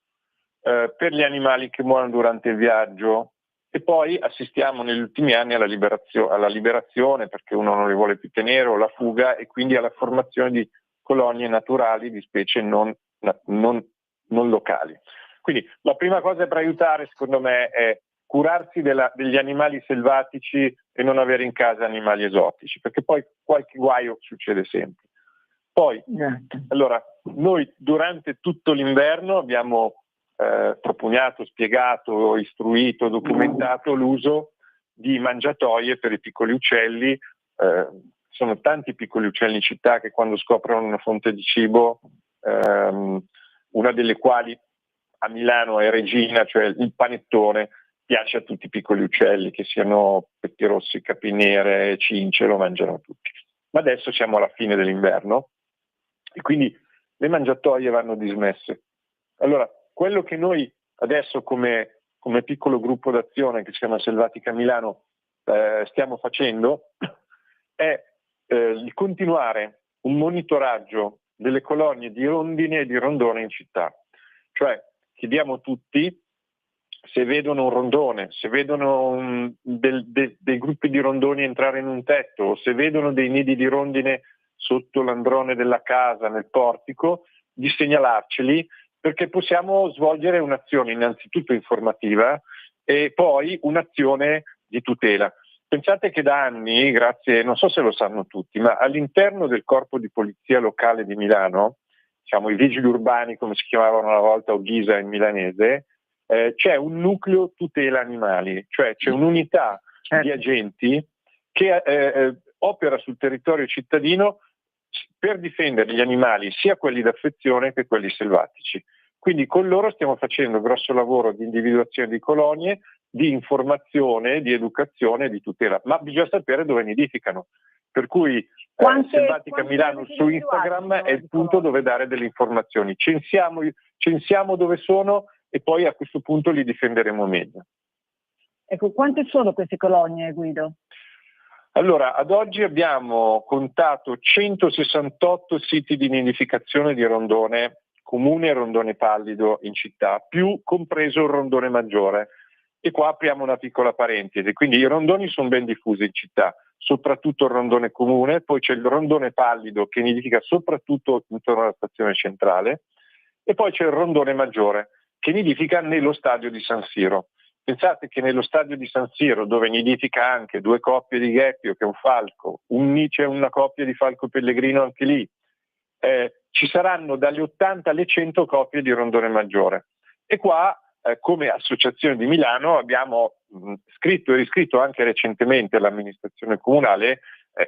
per gli animali che muoiono durante il viaggio, e poi assistiamo negli ultimi anni alla liberazione perché uno non li vuole più tenere, o la fuga, e quindi alla formazione di colonie naturali di specie non locali. Quindi la prima cosa per aiutare, secondo me, è curarsi degli animali selvatici e non avere in casa animali esotici, perché poi qualche guaio succede sempre. Poi, allora, noi durante tutto l'inverno abbiamo propugnato, spiegato, istruito, documentato l'uso di mangiatoie per i piccoli uccelli. Sono tanti piccoli uccelli in città che quando scoprono una fonte di cibo, una delle quali a Milano è Regina, cioè il panettone, piace a tutti i piccoli uccelli, che siano pettirossi, capinere, cince, lo mangiano tutti. Ma adesso siamo alla fine dell'inverno e quindi le mangiatoie vanno dismesse. Allora, quello che noi adesso come piccolo gruppo d'azione che si chiama Selvatica Milano stiamo facendo è di continuare un monitoraggio delle colonie di rondini e di rondone in città. Cioè chiediamo a tutti, se vedono un rondone, se vedono dei gruppi di rondoni entrare in un tetto, o se vedono dei nidi di rondine sotto l'androne della casa, nel portico, di segnalarceli, perché possiamo svolgere un'azione innanzitutto informativa e poi un'azione di tutela. Pensate che da anni, grazie, non so se lo sanno tutti, ma all'interno del corpo di polizia locale di Milano, diciamo i vigili urbani come si chiamavano una volta, o Ghisa in milanese, c'è un nucleo tutela animali, cioè c'è un'unità di agenti che opera sul territorio cittadino per difendere gli animali, sia quelli d'affezione che quelli selvatici. Quindi con loro stiamo facendo grosso lavoro di individuazione di colonie, di informazione, di educazione, di tutela, ma bisogna sapere dove nidificano. Per cui Selvatica Milano su Instagram è il punto dove dare delle informazioni. Censiamo dove sono e poi a questo punto li difenderemo meglio. Ecco, quante sono queste colonie, Guido? Allora, ad oggi abbiamo contato 168 siti di nidificazione di rondone comune e rondone pallido in città, più compreso il rondone maggiore. E qua apriamo una piccola parentesi, quindi i rondoni sono ben diffusi in città, soprattutto il rondone comune, poi c'è il rondone pallido che nidifica soprattutto intorno alla stazione centrale, e poi c'è il rondone maggiore che nidifica nello stadio di San Siro. Pensate che nello stadio di San Siro, dove nidifica anche 2 coppie di gheppio, che è un falco, c'è una coppia di falco pellegrino anche lì, ci saranno dalle 80 alle 100 coppie di rondone maggiore. E qua, come associazione di Milano, abbiamo scritto e riscritto anche recentemente l'amministrazione comunale,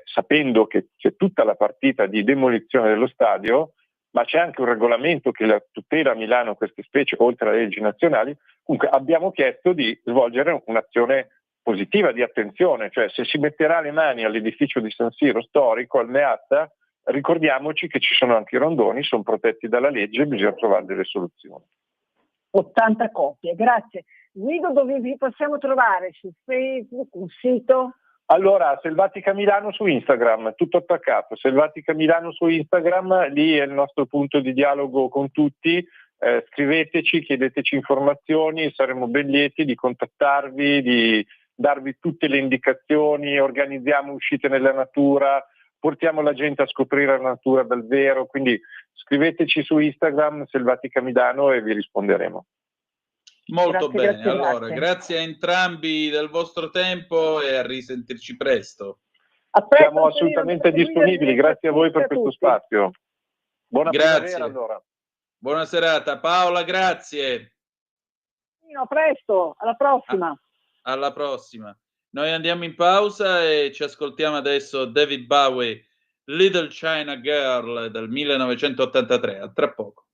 sapendo che c'è tutta la partita di demolizione dello stadio, ma c'è anche un regolamento che la tutela a Milano queste specie, oltre alle leggi nazionali. Comunque abbiamo chiesto di svolgere un'azione positiva di attenzione, cioè se si metterà le mani all'edificio di San Siro storico, al Meatta, ricordiamoci che ci sono anche i rondoni, sono protetti dalla legge e bisogna trovare delle soluzioni. 80 coppie, grazie. Guido, dove vi possiamo trovare? Su Facebook, un sito? Allora, Selvatica Milano su Instagram, tutto attaccato. Selvatica Milano su Instagram, lì è il nostro punto di dialogo con tutti. Scriveteci, chiedeteci informazioni, saremo ben lieti di contattarvi, di darvi tutte le indicazioni, organizziamo uscite nella natura, portiamo la gente a scoprire la natura dal vero, quindi scriveteci su Instagram Selvatica Milano e vi risponderemo. Molto Grazie, bene, grazie, allora grazie a entrambi del vostro tempo e a risentirci presto. Siamo assolutamente disponibili, grazie a voi per questo spazio. Buona primavera allora. Buona serata Paola, grazie. A presto, alla prossima. Alla prossima. Noi andiamo in pausa e ci ascoltiamo adesso David Bowie, Little China Girl del 1983. A tra poco.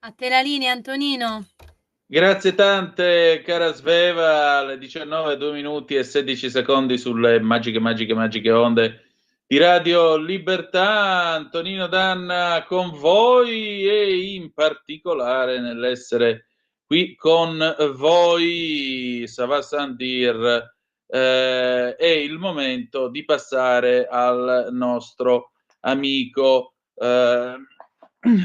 A te la linea, Antonino. Grazie tante, cara Sveva, alle 19, 2 minuti e 16 secondi sulle magiche onde di Radio Libertà. Antonino Danna con voi e in particolare nell'essere qui con voi, ça va sans dire, è il momento di passare al nostro amico,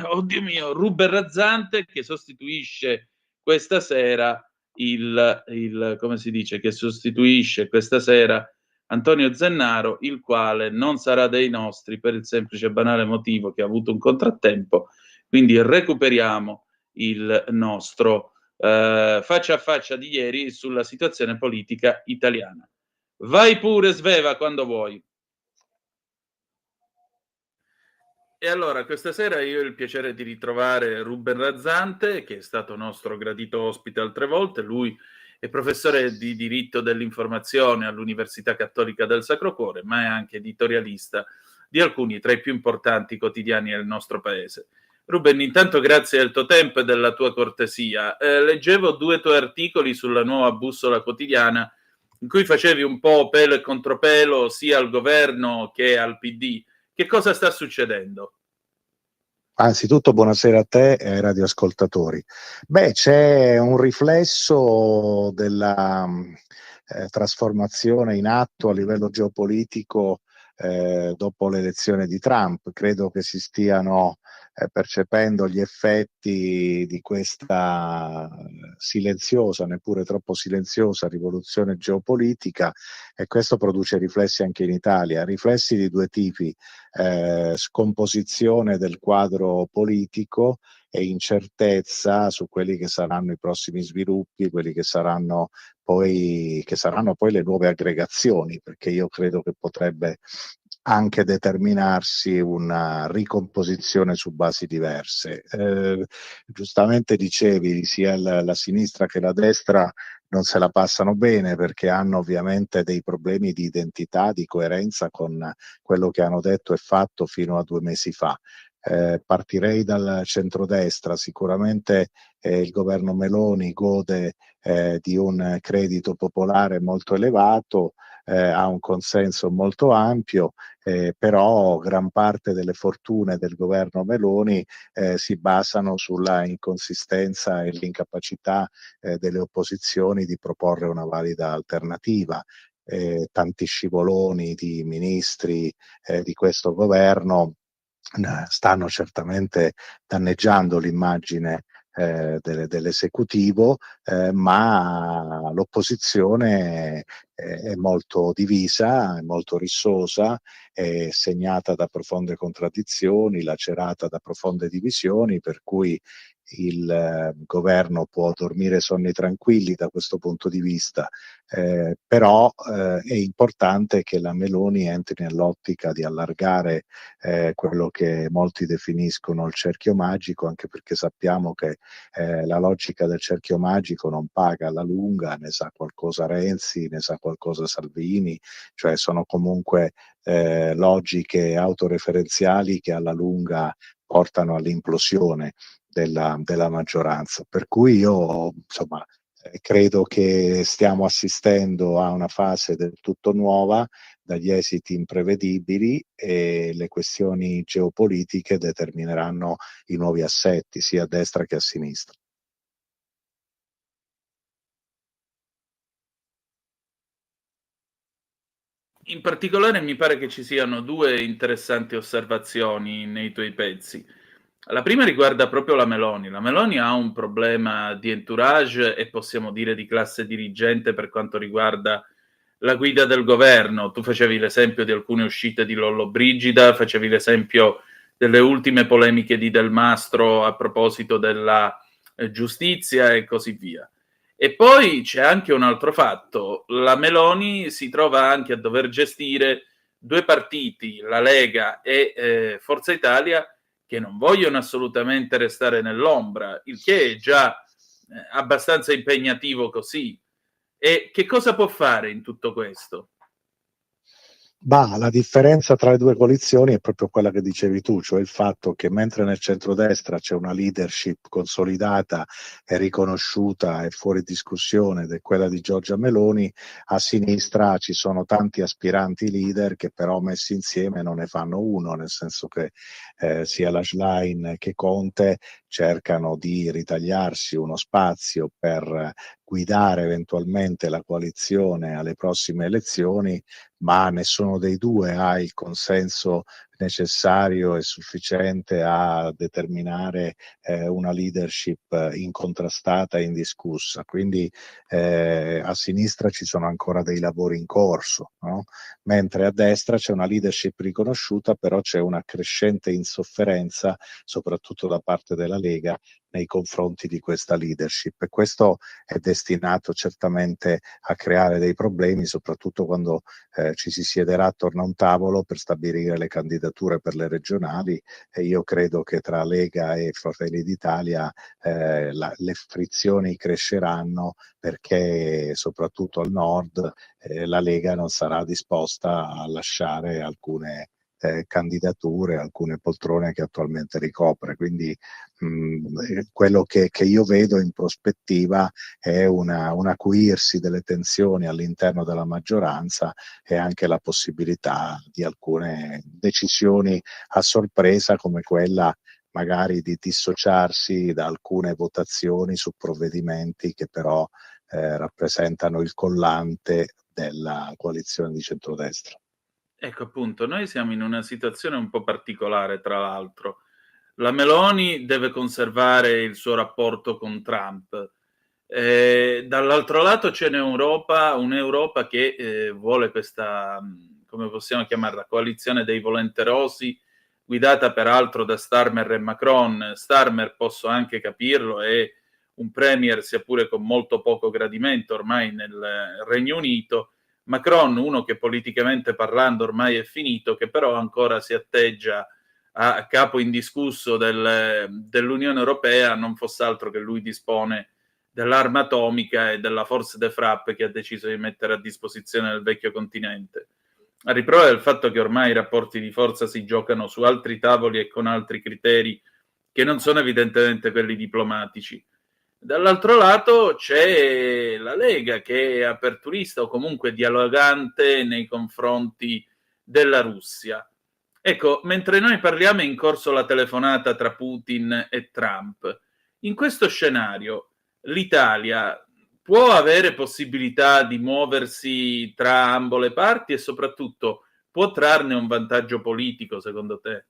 oddio mio, Ruben Razzante, che sostituisce questa sera come si dice, che sostituisce questa sera Antonio Zennaro, il quale non sarà dei nostri per il semplice e banale motivo che ha avuto un contrattempo, quindi recuperiamo il nostro faccia a faccia di ieri sulla situazione politica italiana. Vai pure, Sveva, quando vuoi. E allora, questa sera io ho il piacere di ritrovare Ruben Razzante, che è stato nostro gradito ospite altre volte. Lui è professore di diritto dell'informazione all'Università Cattolica del Sacro Cuore, ma è anche editorialista di alcuni tra i più importanti quotidiani del nostro paese. Ruben, intanto grazie del tuo tempo e della tua cortesia. Leggevo 2 tuoi articoli sulla Nuova Bussola Quotidiana, in cui facevi un po' pelo e contropelo sia al governo che al PD. Che cosa sta succedendo? Anzitutto buonasera a te e ai radioascoltatori. C'è un riflesso della trasformazione in atto a livello geopolitico dopo l'elezione di Trump. Credo che si stiano percependo gli effetti di questa silenziosa, neppure troppo silenziosa rivoluzione geopolitica, e questo produce riflessi anche in Italia, riflessi di 2 tipi: scomposizione del quadro politico e incertezza su quelli che saranno i prossimi sviluppi, quelli che saranno poi le nuove aggregazioni, perché io credo che potrebbe anche determinarsi una ricomposizione su basi diverse. Giustamente dicevi, sia la sinistra che la destra non se la passano bene, perché hanno ovviamente dei problemi di identità, di coerenza con quello che hanno detto e fatto fino a 2 mesi fa. Partirei dal centrodestra. Sicuramente il governo Meloni gode di un credito popolare molto elevato, ha un consenso molto ampio, però gran parte delle fortune del governo Meloni si basano sulla inconsistenza e l'incapacità delle opposizioni di proporre una valida alternativa. Tanti scivoloni di ministri di questo governo stanno certamente danneggiando l'immagine dell'esecutivo, ma l'opposizione è molto divisa, è molto rissosa, è segnata da profonde contraddizioni, lacerata da profonde divisioni, per cui il governo può dormire sonni tranquilli da questo punto di vista, però è importante che la Meloni entri nell'ottica di allargare quello che molti definiscono il cerchio magico, anche perché sappiamo che la logica del cerchio magico non paga alla lunga, ne sa qualcosa Renzi, ne sa qualcosa Salvini, cioè sono comunque logiche autoreferenziali che alla lunga portano all'implosione della maggioranza. Per cui io, insomma, credo che stiamo assistendo a una fase del tutto nuova, dagli esiti imprevedibili, e le questioni geopolitiche determineranno i nuovi assetti sia a destra che a sinistra. In particolare mi pare che ci siano 2 interessanti osservazioni nei tuoi pezzi. La prima riguarda proprio la Meloni. La Meloni ha un problema di entourage e possiamo dire di classe dirigente per quanto riguarda la guida del governo. Tu facevi l'esempio di alcune uscite di Lollobrigida, facevi l'esempio delle ultime polemiche di Del Mastro a proposito della giustizia e così via. E poi c'è anche un altro fatto: la Meloni si trova anche a dover gestire 2 partiti, la Lega e Forza Italia, che non vogliono assolutamente restare nell'ombra, il che è già abbastanza impegnativo così. E che cosa può fare in tutto questo? La differenza tra le due coalizioni è proprio quella che dicevi tu, cioè il fatto che mentre nel centrodestra c'è una leadership consolidata e riconosciuta e fuori discussione ed è quella di Giorgia Meloni, a sinistra ci sono tanti aspiranti leader che però messi insieme non ne fanno uno, nel senso che sia la Schlein che Conte cercano di ritagliarsi uno spazio per guidare eventualmente la coalizione alle prossime elezioni, ma nessuno dei due ha il consenso necessario e sufficiente a determinare una leadership incontrastata e indiscussa. Quindi a sinistra ci sono ancora dei lavori in corso, no? Mentre a destra c'è una leadership riconosciuta, però c'è una crescente insofferenza, soprattutto da parte della Lega, nei confronti di questa leadership, e questo è destinato certamente a creare dei problemi, soprattutto quando ci si siederà attorno a un tavolo per stabilire le candidature per le regionali, e io credo che tra Lega e Fratelli d'Italia le frizioni cresceranno, perché soprattutto al nord la Lega non sarà disposta a lasciare alcune candidature, alcune poltrone che attualmente ricopre. Quindi quello che io vedo in prospettiva è un acuirsi delle tensioni all'interno della maggioranza e anche la possibilità di alcune decisioni a sorpresa, come quella magari di dissociarsi da alcune votazioni su provvedimenti che però rappresentano il collante della coalizione di centrodestra. Ecco appunto, noi siamo in una situazione un po' particolare, tra l'altro. La Meloni deve conservare il suo rapporto con Trump. Dall'altro lato c'è un'Europa che vuole questa, come possiamo chiamarla, coalizione dei volenterosi, guidata peraltro da Starmer e Macron. Starmer, posso anche capirlo, è un premier, sia pure con molto poco gradimento ormai nel Regno Unito. Macron, uno che politicamente parlando ormai è finito, che però ancora si atteggia a capo indiscusso dell'Unione Europea, non fosse altro che lui dispone dell'arma atomica e della force de frappe che ha deciso di mettere a disposizione del vecchio continente. A riprova del fatto che ormai i rapporti di forza si giocano su altri tavoli e con altri criteri che non sono evidentemente quelli diplomatici. Dall'altro lato c'è la Lega, che è aperturista o comunque dialogante nei confronti della Russia. Ecco, mentre noi parliamo è in corso la telefonata tra Putin e Trump. In questo scenario l'Italia può avere possibilità di muoversi tra ambo le parti e soprattutto può trarne un vantaggio politico, secondo te?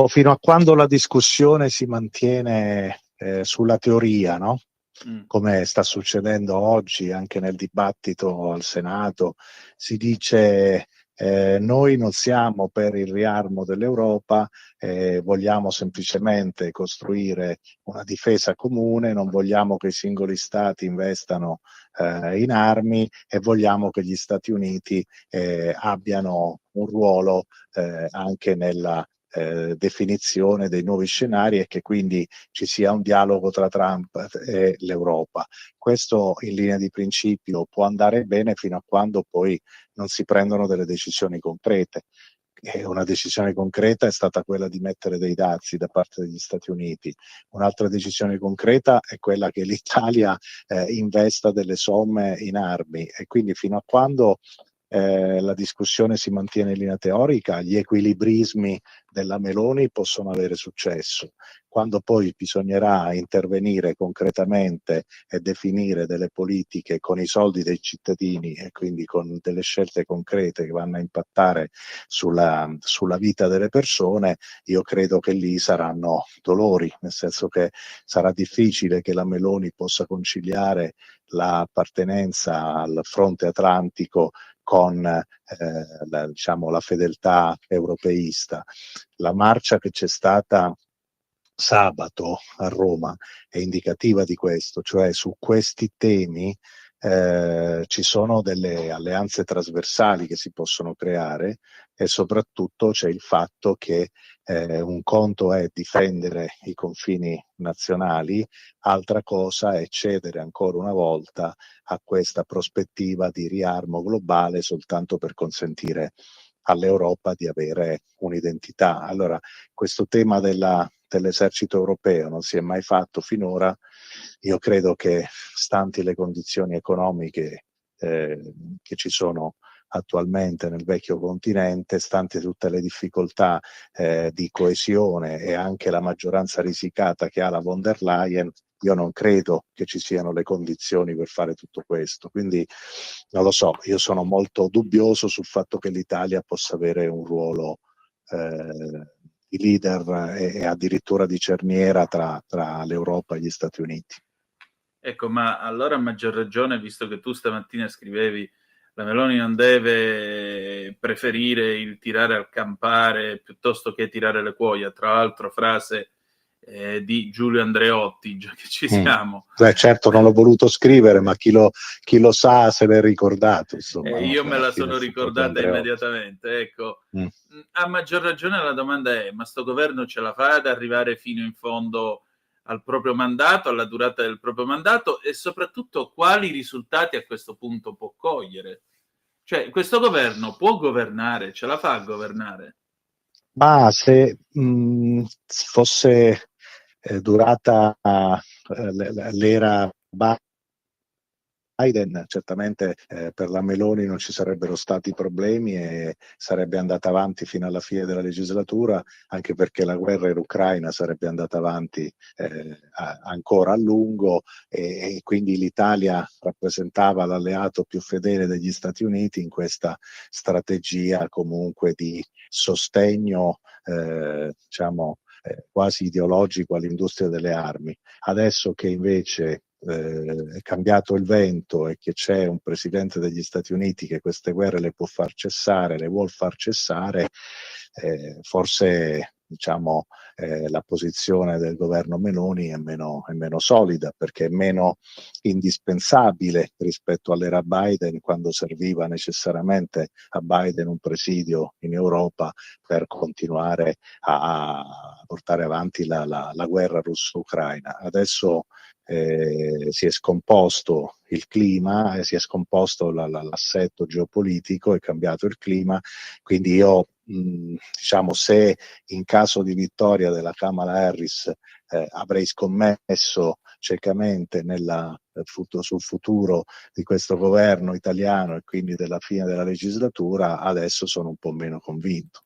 Fino a quando la discussione si mantiene sulla teoria, no? Come sta succedendo oggi anche nel dibattito al Senato, si dice noi non siamo per il riarmo dell'Europa, vogliamo semplicemente costruire una difesa comune, non vogliamo che i singoli stati investano in armi e vogliamo che gli Stati Uniti abbiano un ruolo anche nella definizione dei nuovi scenari e che quindi ci sia un dialogo tra Trump e l'Europa. Questo in linea di principio può andare bene fino a quando poi non si prendono delle decisioni concrete. E una decisione concreta è stata quella di mettere dei dazi da parte degli Stati Uniti. Un'altra decisione concreta è quella che l'Italia investa delle somme in armi, e quindi fino a quando la discussione si mantiene in linea teorica, gli equilibrismi della Meloni possono avere successo. Quando poi bisognerà intervenire concretamente e definire delle politiche con i soldi dei cittadini e quindi con delle scelte concrete che vanno a impattare sulla vita delle persone, io credo che lì saranno dolori, nel senso che sarà difficile che la Meloni possa conciliare l'appartenenza al fronte atlantico con la fedeltà europeista. La marcia che c'è stata sabato a Roma è indicativa di questo, cioè su questi temi ci sono delle alleanze trasversali che si possono creare e soprattutto c'è il fatto che un conto è difendere i confini nazionali, altra cosa è cedere ancora una volta a questa prospettiva di riarmo globale soltanto per consentire all'Europa di avere un'identità. Allora, questo tema dell'esercito europeo non si è mai fatto finora. Io credo che, stanti le condizioni economiche che ci sono attualmente nel vecchio continente, stante tutte le difficoltà di coesione e anche la maggioranza risicata che ha la von der Leyen, io non credo che ci siano le condizioni per fare tutto questo. Quindi non lo so, io sono molto dubbioso sul fatto che l'Italia possa avere un ruolo di leader e addirittura di cerniera tra l'Europa e gli Stati Uniti. Ecco, ma allora a maggior ragione, visto che tu stamattina scrivevi la Meloni non deve preferire il tirare al campare piuttosto che tirare le cuoia, tra l'altro frase di Giulio Andreotti, già che ci siamo. Certo, non l'ho voluto scrivere, ma chi lo sa se l'è ricordato. Insomma, io me la sono ricordata immediatamente. Ecco, a maggior ragione la domanda è: ma sto governo ce la fa ad arrivare fino in fondo al proprio mandato, alla durata del proprio mandato, e soprattutto quali risultati a questo punto può cogliere? Cioè, questo governo può governare, ce la fa a governare? Ma se fosse durata l'era Biden, certamente per la Meloni non ci sarebbero stati problemi e sarebbe andata avanti fino alla fine della legislatura, anche perché la guerra in Ucraina sarebbe andata avanti ancora a lungo e quindi l'Italia rappresentava l'alleato più fedele degli Stati Uniti in questa strategia comunque di sostegno, diciamo, quasi ideologico all'industria delle armi. Adesso che invece è cambiato il vento e che c'è un presidente degli Stati Uniti che queste guerre le può far cessare, le vuol far cessare, forse diciamo la posizione del governo Meloni è meno solida, perché è meno indispensabile rispetto all'era Biden, quando serviva necessariamente a Biden un presidio in Europa per continuare a portare avanti la guerra russo-ucraina. Adesso si è scomposto il clima, si è scomposto l'assetto geopolitico, è cambiato il clima, quindi io diciamo, se in caso di vittoria della Kamala Harris avrei scommesso ciecamente sul futuro di questo governo italiano e quindi della fine della legislatura, adesso sono un po' meno convinto.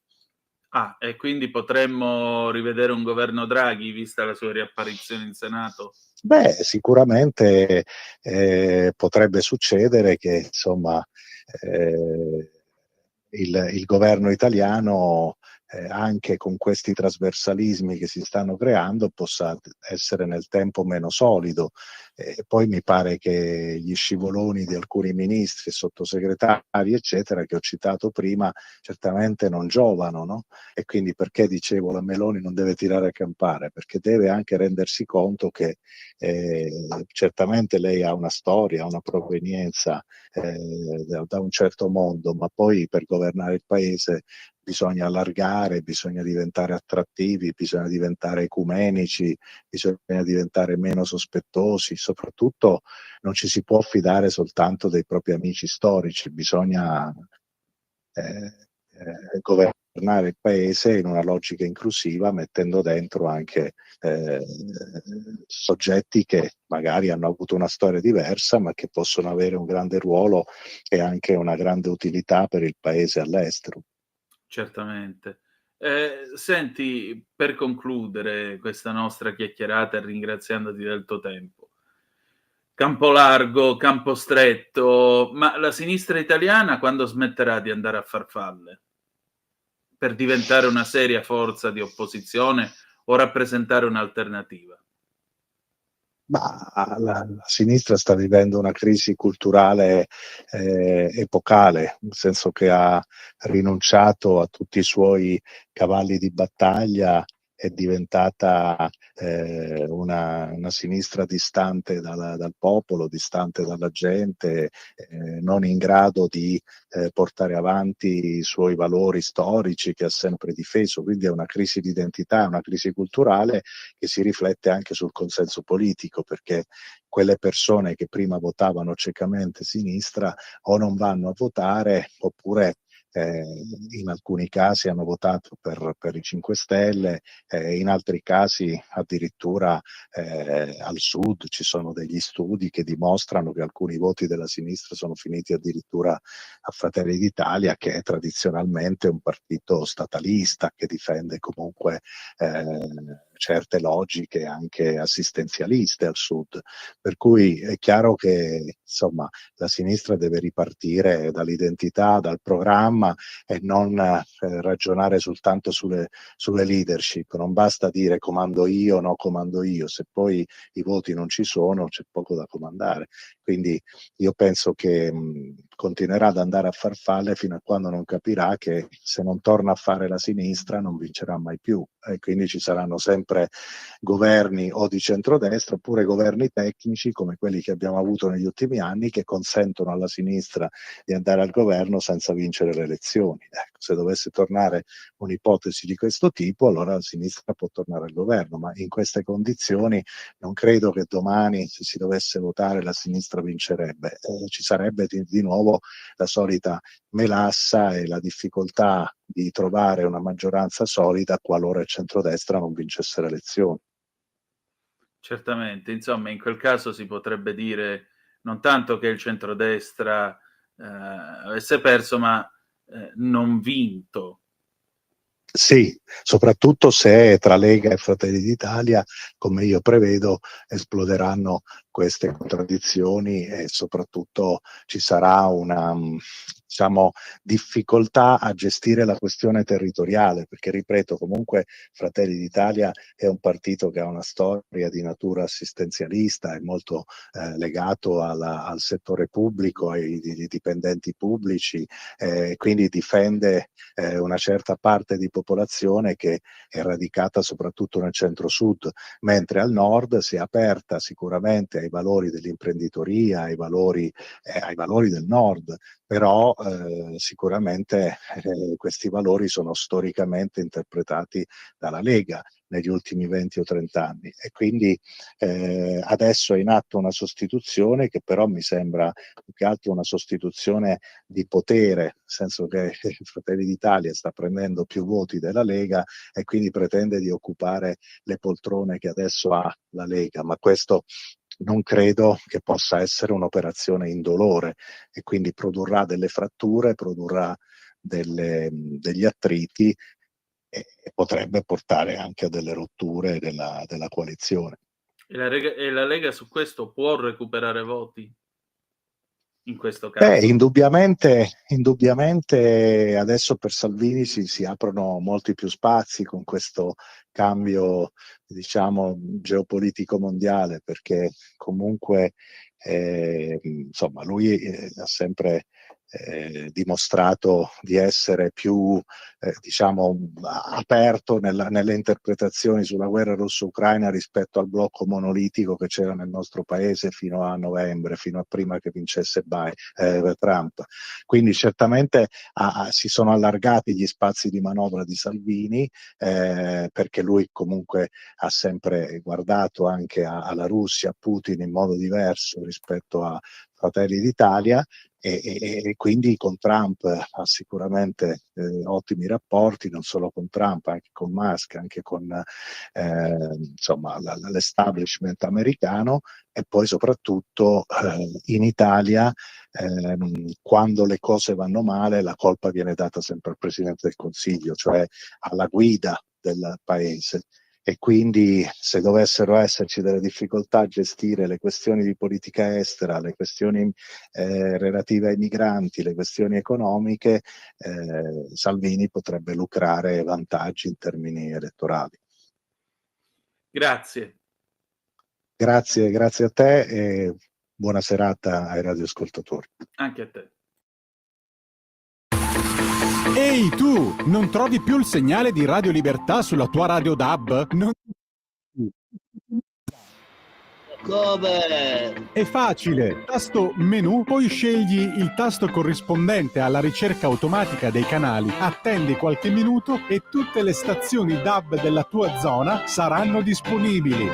E quindi potremmo rivedere un governo Draghi, vista la sua riapparizione in Senato? Beh, sicuramente potrebbe succedere che insomma il governo italiano anche con questi trasversalismi che si stanno creando possa essere nel tempo meno solido. Poi mi pare che gli scivoloni di alcuni ministri, sottosegretari eccetera che ho citato prima certamente non giovano, no? E quindi perché dicevo la Meloni non deve tirare a campare? Perché deve anche rendersi conto che certamente lei ha una storia, una provenienza da un certo mondo, ma poi per governare il paese bisogna allargare, bisogna diventare attrattivi, bisogna diventare ecumenici, bisogna diventare meno sospettosi, soprattutto non ci si può fidare soltanto dei propri amici storici, bisogna governare il paese in una logica inclusiva, mettendo dentro anche soggetti che magari hanno avuto una storia diversa, ma che possono avere un grande ruolo e anche una grande utilità per il paese all'estero. Certamente. Senti, per concludere questa nostra chiacchierata, ringraziandoti del tuo tempo, campo largo, campo stretto, ma la sinistra italiana quando smetterà di andare a farfalle? Per diventare una seria forza di opposizione o rappresentare un'alternativa? Ma la sinistra sta vivendo una crisi culturale epocale, nel senso che ha rinunciato a tutti i suoi cavalli di battaglia è diventata una sinistra distante dal popolo, distante dalla gente, non in grado di portare avanti i suoi valori storici che ha sempre difeso. Quindi è una crisi di identità, una crisi culturale che si riflette anche sul consenso politico, perché quelle persone che prima votavano ciecamente sinistra o non vanno a votare, oppure in alcuni casi hanno votato per i 5 Stelle, in altri casi addirittura al sud ci sono degli studi che dimostrano che alcuni voti della sinistra sono finiti addirittura a Fratelli d'Italia, che è tradizionalmente un partito statalista che difende comunque certe logiche anche assistenzialiste al sud. Per cui è chiaro che insomma la sinistra deve ripartire dall'identità, dal programma e non ragionare soltanto sulle leadership. Non basta dire comando io, no comando io, se poi i voti non ci sono c'è poco da comandare. Quindi io penso che continuerà ad andare a farfalle fino a quando non capirà che se non torna a fare la sinistra non vincerà mai più, e quindi ci saranno sempre governi o di centrodestra oppure governi tecnici come quelli che abbiamo avuto negli ultimi anni, che consentono alla sinistra di andare al governo senza vincere le elezioni. Ecco, se dovesse tornare un'ipotesi di questo tipo, allora la sinistra può tornare al governo, ma in queste condizioni non credo che domani, se si dovesse votare, la sinistra vincerebbe. Ci sarebbe di nuovo la solita melassa e la difficoltà di trovare una maggioranza solida qualora il centrodestra non vincesse le elezioni. Certamente, insomma, in quel caso si potrebbe dire non tanto che il centrodestra avesse perso, ma non vinto. Sì, soprattutto se tra Lega e Fratelli d'Italia, come io prevedo, esploderanno queste contraddizioni e soprattutto ci sarà una, diciamo, difficoltà a gestire la questione territoriale, perché ripeto, comunque Fratelli d'Italia è un partito che ha una storia di natura assistenzialista, è molto legato al settore pubblico, ai dipendenti pubblici, quindi difende una certa parte di popolazione che è radicata soprattutto nel centro-sud, mentre al nord si è aperta sicuramente ai valori dell'imprenditoria, ai valori del nord, però sicuramente questi valori sono storicamente interpretati dalla Lega negli ultimi 20 o 30 anni, e quindi adesso è in atto una sostituzione che però mi sembra più che altro una sostituzione di potere, nel senso che Fratelli d'Italia sta prendendo più voti della Lega e quindi pretende di occupare le poltrone che adesso ha la Lega, ma questo non credo che possa essere un'operazione indolore e quindi produrrà delle fratture, produrrà degli attriti e potrebbe portare anche a delle rotture della coalizione. E la Lega su questo può recuperare voti? In questo caso? Indubbiamente adesso per Salvini si aprono molti più spazi con questo cambio, diciamo, geopolitico mondiale, perché comunque insomma lui ha sempre dimostrato di essere più diciamo aperto nelle interpretazioni sulla guerra russo-ucraina rispetto al blocco monolitico che c'era nel nostro paese fino a novembre, fino a prima che vincesse Trump. Quindi certamente si sono allargati gli spazi di manovra di Salvini, perché lui comunque ha sempre guardato anche alla Russia, a Putin in modo diverso rispetto a Fratelli d'Italia, e quindi con Trump ha sicuramente ottimi rapporti, non solo con Trump, anche con Musk, anche con insomma l'establishment americano, e poi soprattutto in Italia quando le cose vanno male la colpa viene data sempre al Presidente del Consiglio, cioè alla guida del paese. E quindi se dovessero esserci delle difficoltà a gestire le questioni di politica estera, le questioni relative ai migranti, le questioni economiche, Salvini potrebbe lucrare vantaggi in termini elettorali. Grazie. Grazie a te e buona serata ai radioascoltatori. Anche a te. Ehi tu, non trovi più il segnale di Radio Libertà sulla tua radio DAB? Come? È facile, tasto menu, poi scegli il tasto corrispondente alla ricerca automatica dei canali, attendi qualche minuto e tutte le stazioni DAB della tua zona saranno disponibili.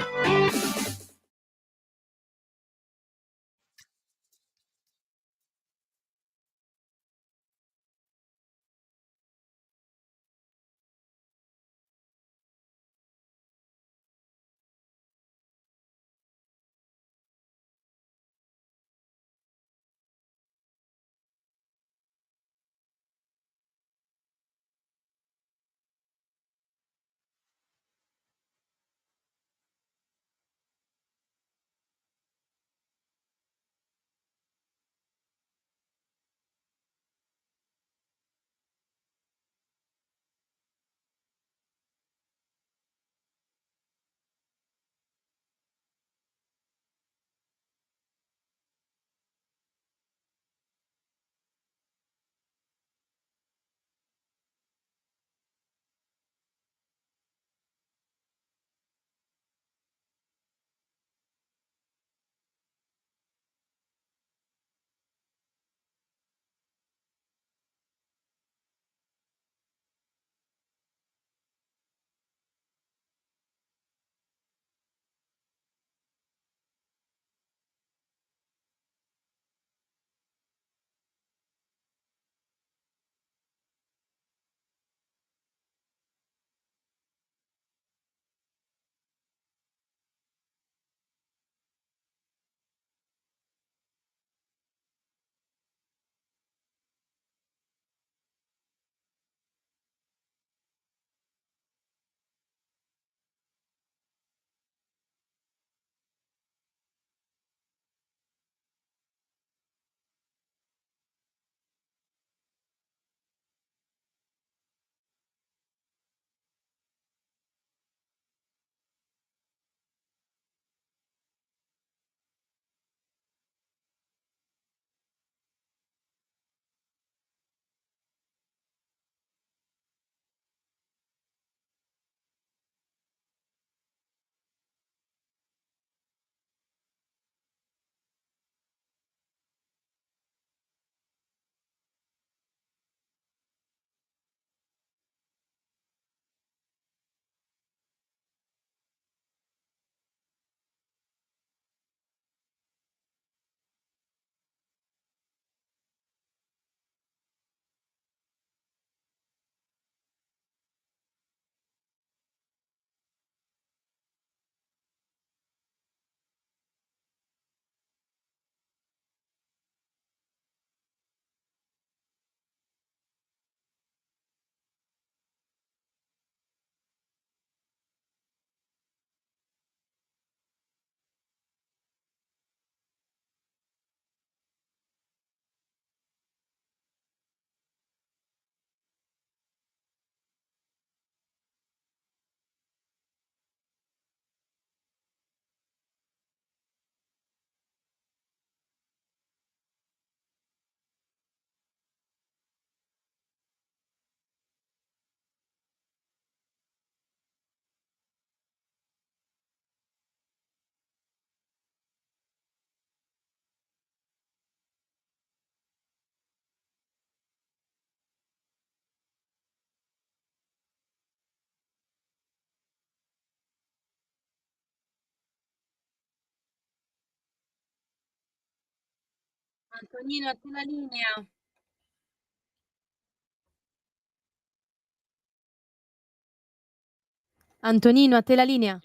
Antonino, a te la linea. Antonino, a te la linea.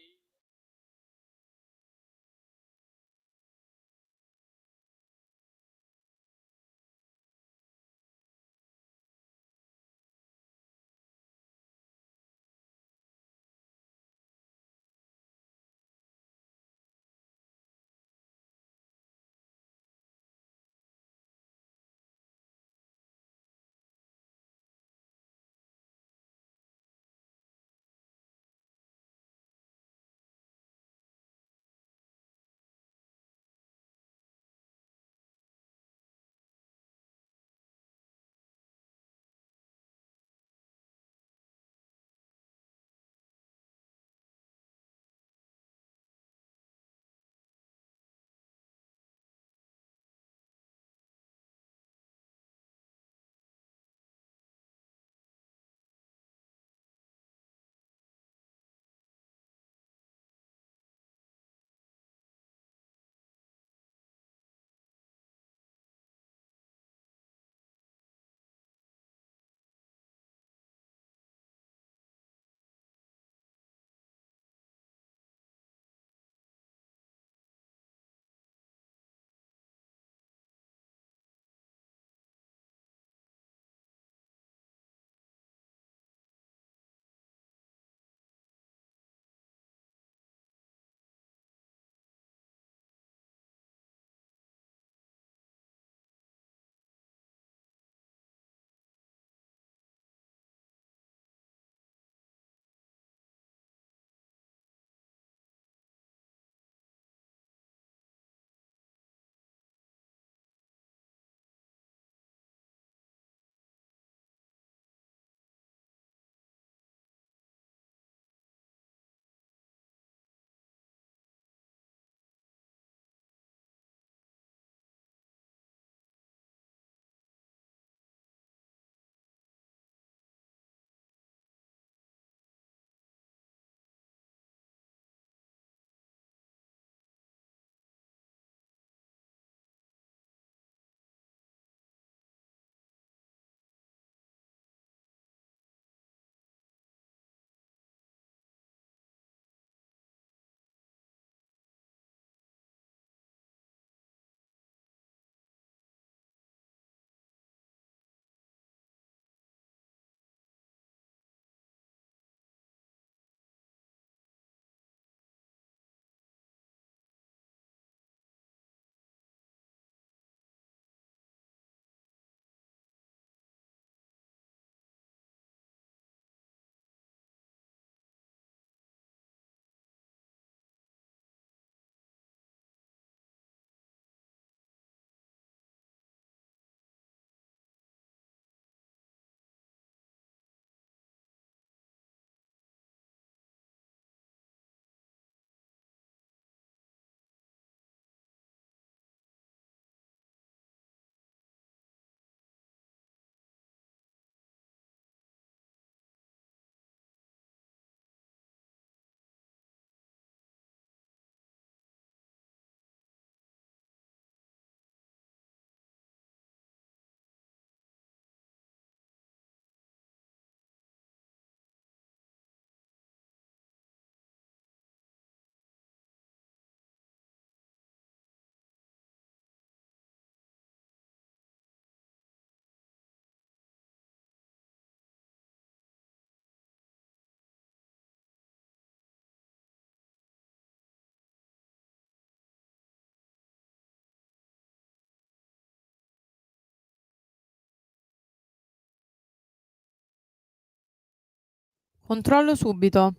Controllo subito.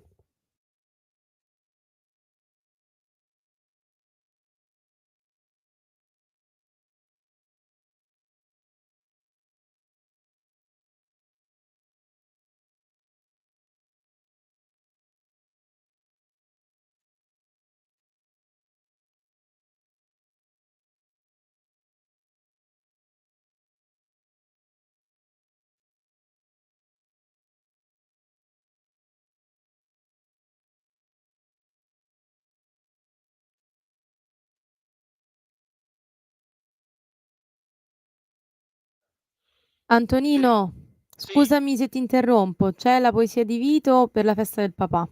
Antonino, Sì. scusami se ti interrompo, c'è la poesia di Vito per la festa del papà.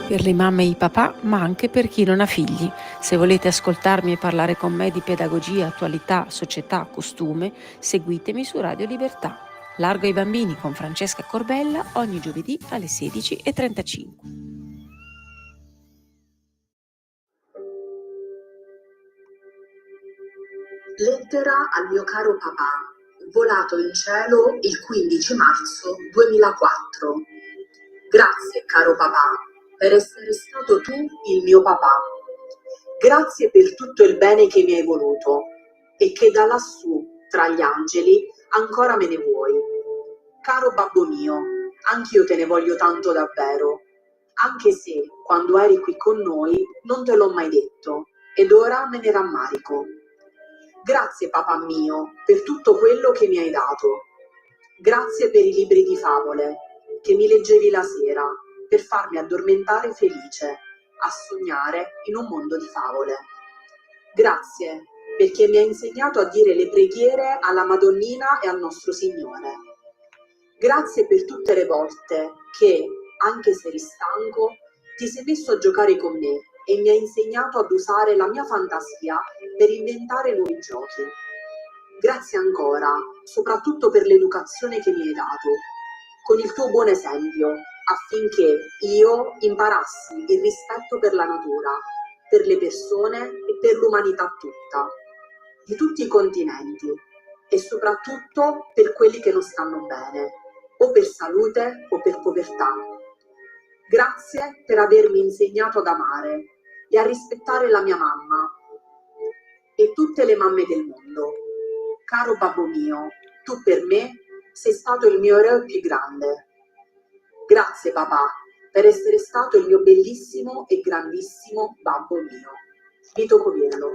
Per le mamme e i papà, ma anche per chi non ha figli. Se volete ascoltarmi e parlare con me di pedagogia, attualità, società, costume, seguitemi su Radio Libertà. Largo ai bambini con Francesca Corbella ogni giovedì alle 16:35. Lettera al mio caro papà, volato in cielo il 15 marzo 2004. Grazie, caro papà, per essere stato tu il mio papà. Grazie per tutto il bene che mi hai voluto e che da lassù, tra gli angeli, ancora me ne vuoi. Caro babbo mio, anch'io te ne voglio tanto davvero, anche se, quando eri qui con noi, non te l'ho mai detto, ed ora me ne rammarico. Grazie, papà mio, per tutto quello che mi hai dato. Grazie per i libri di favole che mi leggevi la sera per farmi addormentare felice, a sognare in un mondo di favole. Grazie perché mi hai insegnato a dire le preghiere alla Madonnina e al nostro Signore. Grazie per tutte le volte che, anche se eri stanco, ti sei messo a giocare con me e mi hai insegnato ad usare la mia fantasia per inventare nuovi giochi. Grazie ancora, soprattutto per l'educazione che mi hai dato, con il tuo buon esempio, affinché io imparassi il rispetto per la natura, per le persone e per l'umanità tutta, di tutti i continenti, e soprattutto per quelli che non stanno bene, o per salute o per povertà. Grazie per avermi insegnato ad amare e a rispettare la mia mamma e tutte le mamme del mondo. Caro babbo mio, tu per me sei stato il mio eroe più grande. Grazie papà per essere stato il mio bellissimo e grandissimo babbo mio. Vito Coviello.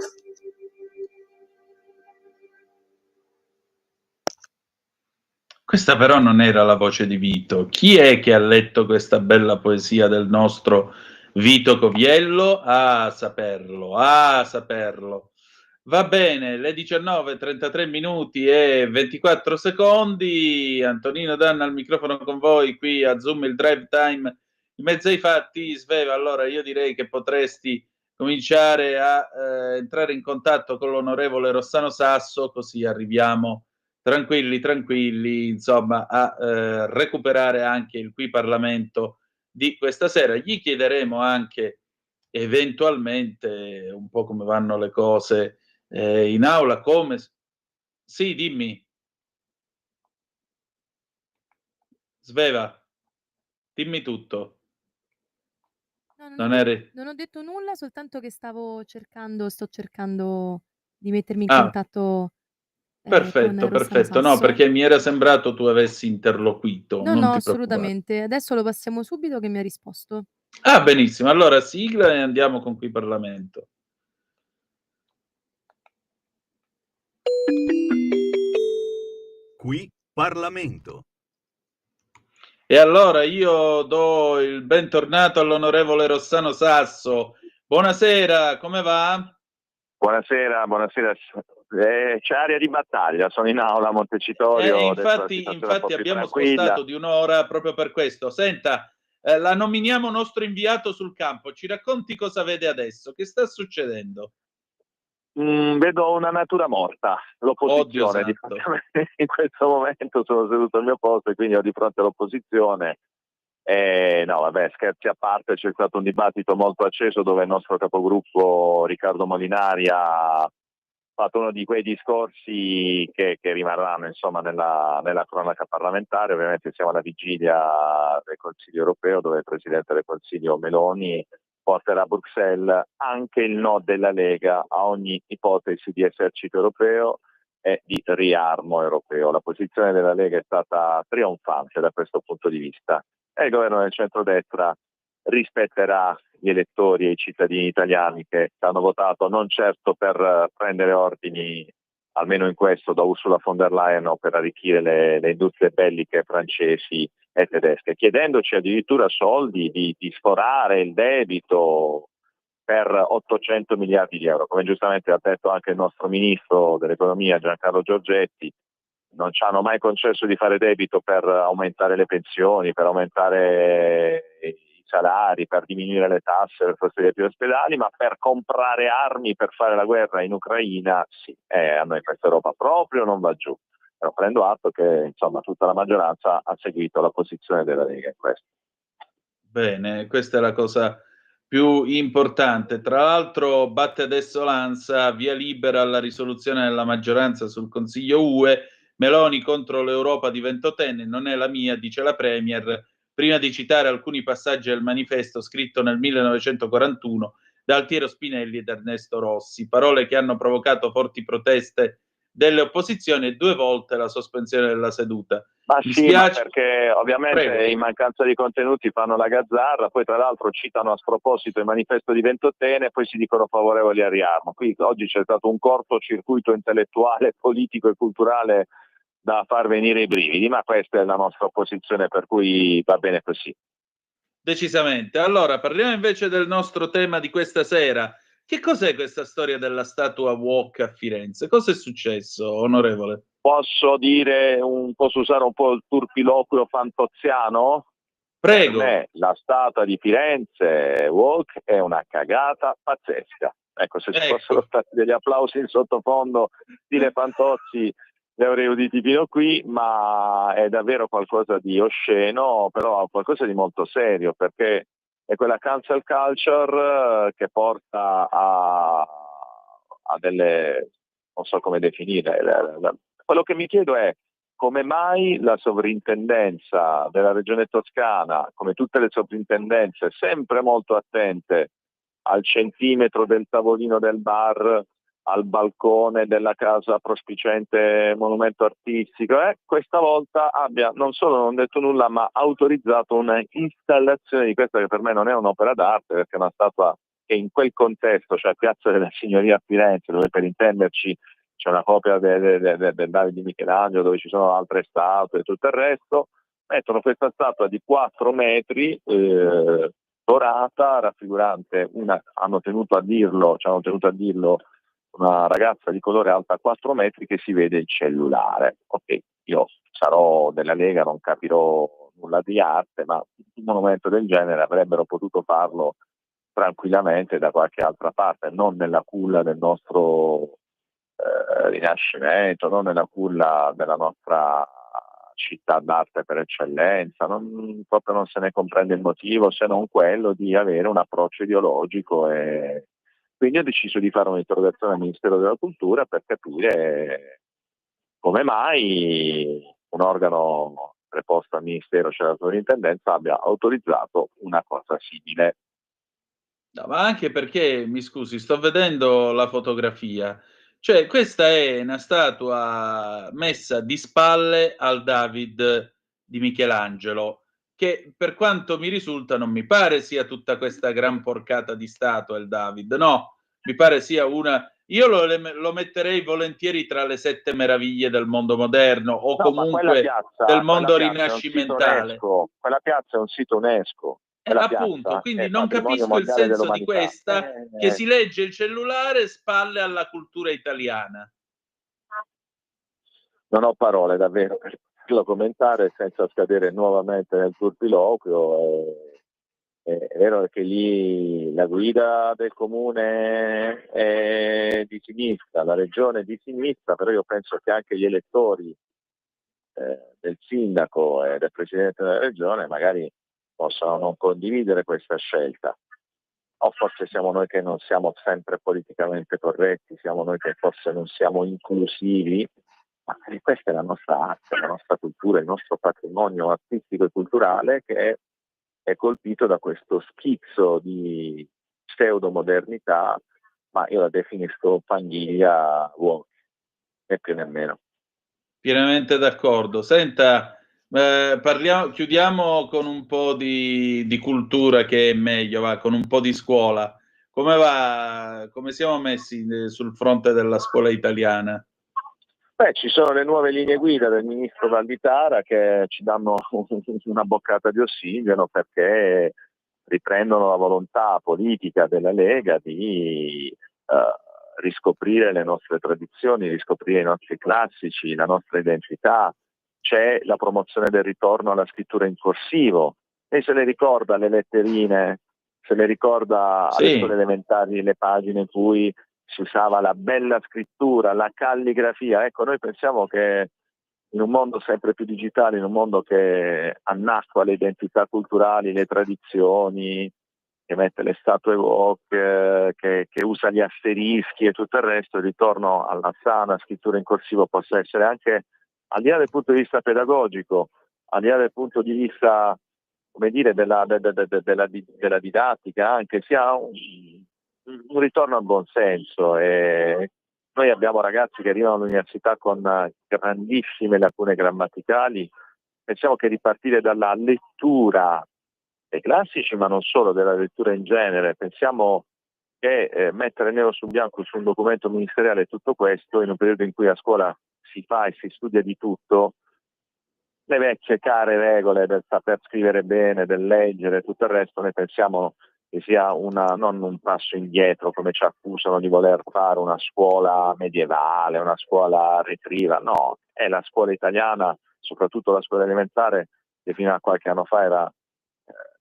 Questa però non era la voce di Vito. Chi è che ha letto questa bella poesia del nostro Vito Coviello? Ah, saperlo, ah, saperlo. Va bene, le 19:33 minuti e 24 secondi. Antonino Danna al microfono con voi qui a Zoom, il drive time in mezzo ai fatti. Sveva, allora io direi che potresti cominciare a entrare in contatto con l'onorevole Rossano Sasso, così arriviamo tranquilli, insomma, a recuperare anche il Qui Parlamento di questa sera. Gli chiederemo anche eventualmente un po' come vanno le cose in aula, come... Sì, dimmi. Sveva, dimmi tutto. No, Non eri... non ho detto nulla, soltanto che sto cercando di mettermi in Ah, contatto con perfetto, Rossano perfetto. No, Sasso. perché mi era sembrato tu avessi interloquito, No, non no, ti preoccupare. assolutamente. Adesso lo passiamo subito che mi ha risposto. Ah, benissimo. Allora sigla e andiamo con Qui Parlamento. Qui Parlamento. E allora io do il bentornato all'onorevole Rossano Sasso. Buonasera, come va? Buonasera. C'è aria di battaglia, sono in aula a Montecitorio. Infatti abbiamo spostato di un'ora proprio per questo. Senta, la nominiamo nostro inviato sul campo. Ci racconti cosa vede adesso? Che sta succedendo? Vedo una natura morta, l'opposizione. Oddio Di santo. fronte a me in questo momento sono seduto al mio posto e quindi ho di fronte l'opposizione No, vabbè, scherzi a parte, c'è stato un dibattito molto acceso dove il nostro capogruppo Riccardo Molinari ha fatto uno di quei discorsi che rimarranno insomma nella cronaca parlamentare. Ovviamente siamo alla vigilia del Consiglio europeo, dove il Presidente del Consiglio Meloni porterà a Bruxelles anche il no della Lega a ogni ipotesi di esercito europeo e di riarmo europeo. La posizione della Lega è stata trionfante da questo punto di vista e il governo del centrodestra rispetterà gli elettori e i cittadini italiani che hanno votato non certo per prendere ordini, almeno in questo, da Ursula von der Leyen o per arricchire le industrie belliche francesi e tedesche, chiedendoci addirittura soldi di sforare il debito per 800 miliardi di euro. Come giustamente ha detto anche il nostro ministro dell'economia Giancarlo Giorgetti, non ci hanno mai concesso di fare debito per aumentare le pensioni, per aumentare i salari, per diminuire le tasse, per costruire più ospedali, ma per comprare armi per fare la guerra in Ucraina, sì, a noi questa Europa proprio non va giù. Però prendo atto che insomma tutta la maggioranza ha seguito la posizione della Lega in questo. Bene, questa è la cosa più importante. Tra l'altro batte adesso l'ANSA, via libera alla risoluzione della maggioranza sul Consiglio UE, Meloni contro l'Europa di ventottenne, non è la mia, dice la Premier, prima di citare alcuni passaggi del manifesto scritto nel 1941 da Altiero Spinelli ed Ernesto Rossi, parole che hanno provocato forti proteste delle opposizioni e 2 volte la sospensione della seduta. Ma Mi sì, spiace... ma perché ovviamente Prego. in mancanza di contenuti fanno la gazzarra, poi tra l'altro citano a sproposito il manifesto di ventottenne e poi si dicono favorevoli al riarmo. Qui oggi c'è stato un cortocircuito intellettuale, politico e culturale da far venire i brividi, ma questa è la nostra opposizione, per cui va bene così. Decisamente. Allora, parliamo invece del nostro tema di questa sera. Che cos'è questa storia della statua Walk a Firenze? Cosa è successo, onorevole? Posso usare un po' il turpiloquio fantoziano? Prego. Per me la statua di Firenze Walk è una cagata pazzesca. Ecco, se ci fossero stati degli applausi in sottofondo stile Fantozzi li avrei uditi fino qui, ma è davvero qualcosa di osceno, però qualcosa di molto serio, perché è quella cancel culture che porta a delle, non so come definire, quello che mi chiedo è come mai la sovrintendenza della Regione Toscana, come tutte le sovrintendenze, sempre molto attente al centimetro del tavolino del bar, al balcone della casa prospiciente monumento artistico, questa volta abbia non solo non detto nulla, ma autorizzato una installazione di questa che per me non è un'opera d'arte, perché è una statua che in quel contesto, cioè Piazza della Signoria a Firenze, dove per intenderci c'è una copia del Davide di Michelangelo, dove ci sono altre statue e tutto il resto, mettono questa statua di 4 metri dorata, raffigurante ci hanno tenuto a dirlo una ragazza di colore alta 4 metri che si vede il cellulare. Ok, io sarò della Lega, non capirò nulla di arte, ma un monumento del genere avrebbero potuto farlo tranquillamente da qualche altra parte, non nella culla del nostro Rinascimento, non nella culla della nostra città d'arte per eccellenza, proprio non se ne comprende il motivo se non quello di avere un approccio ideologico, e quindi ho deciso di fare un'interrogazione al Ministero della Cultura per capire come mai un organo preposto al Ministero, cioè la Sovrintendenza, abbia autorizzato una cosa simile. No, ma anche perché, mi scusi, sto vedendo la fotografia. Cioè, questa è una statua messa di spalle al David di Michelangelo, che per quanto mi risulta non mi pare sia tutta questa gran porcata di statua il David, no, mi pare sia una... Io lo metterei volentieri tra le 7 meraviglie del mondo moderno o comunque del mondo rinascimentale. Quella piazza è un sito UNESCO. Appunto, quindi non capisco il senso di questa che si legge il cellulare spalle alla cultura italiana. Non ho parole davvero per poterlo commentare senza scadere nuovamente nel turpiloquio. È vero che lì la guida del comune è di sinistra, la regione è di sinistra, però io penso che anche gli elettori del sindaco e del presidente della regione magari possano non condividere questa scelta. O forse siamo noi che non siamo sempre politicamente corretti, siamo noi che forse non siamo inclusivi, ma questa è la nostra arte, la nostra cultura, il nostro patrimonio artistico e culturale che è colpito da questo schizzo di pseudomodernità, ma io la definisco famiglia woke, né più né meno. Pienamente d'accordo. Senta, chiudiamo con un po' di cultura, che è meglio, va, con un po' di scuola. Come va? Come siamo messi sul fronte della scuola italiana? Beh, ci sono le nuove linee guida del ministro Valditara che ci danno una boccata di ossigeno, perché riprendono la volontà politica della Lega di riscoprire le nostre tradizioni, riscoprire i nostri classici, la nostra identità. C'è la promozione del ritorno alla scrittura in corsivo. E se le ricorda le letterine, se le ricorda alle Sì. scuole elementari le pagine in cui si usava la bella scrittura, la calligrafia. Ecco, noi pensiamo che in un mondo sempre più digitale, in un mondo che annacqua le identità culturali, le tradizioni, che mette le statue woke, che usa gli asterischi e tutto il resto, il ritorno alla sana scrittura in corsivo possa essere anche, al di là del punto di vista pedagogico, al di là del punto di vista, come dire, della didattica, anche sia un ritorno al buon senso. E noi abbiamo ragazzi che arrivano all'università con grandissime lacune grammaticali. Pensiamo che ripartire dalla lettura dei classici, ma non solo, della lettura in genere, pensiamo che mettere nero su bianco su un documento ministeriale tutto questo, in un periodo in cui a scuola si fa e si studia di tutto, le vecchie care regole del saper scrivere bene, del leggere, tutto il resto, noi pensiamo che sia non un passo indietro, come ci accusano di voler fare una scuola medievale, una scuola retriva. No, è la scuola italiana, soprattutto la scuola elementare, che fino a qualche anno fa era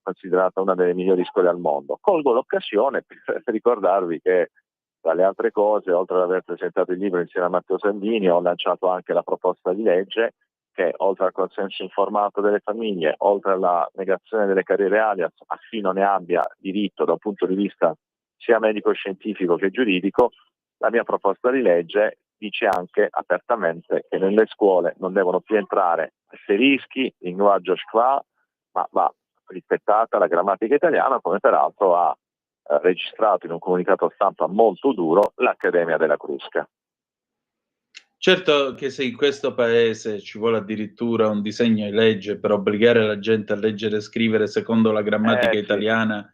considerata una delle migliori scuole al mondo. Colgo l'occasione per ricordarvi che, tra le altre cose, oltre ad aver presentato il libro insieme a Matteo Salvini, ho lanciato anche la proposta di legge che, oltre al consenso informato delle famiglie, oltre alla negazione delle carriere alias a chi non ne abbia diritto da un punto di vista sia medico-scientifico che giuridico, la mia proposta di legge dice anche apertamente che nelle scuole non devono più entrare asterischi, linguaggio schwa, ma va rispettata la grammatica italiana, come peraltro ha registrato in un comunicato stampa molto duro l'Accademia della Crusca. Certo che se in questo paese ci vuole addirittura un disegno di legge per obbligare la gente a leggere e scrivere secondo la grammatica Sì. italiana,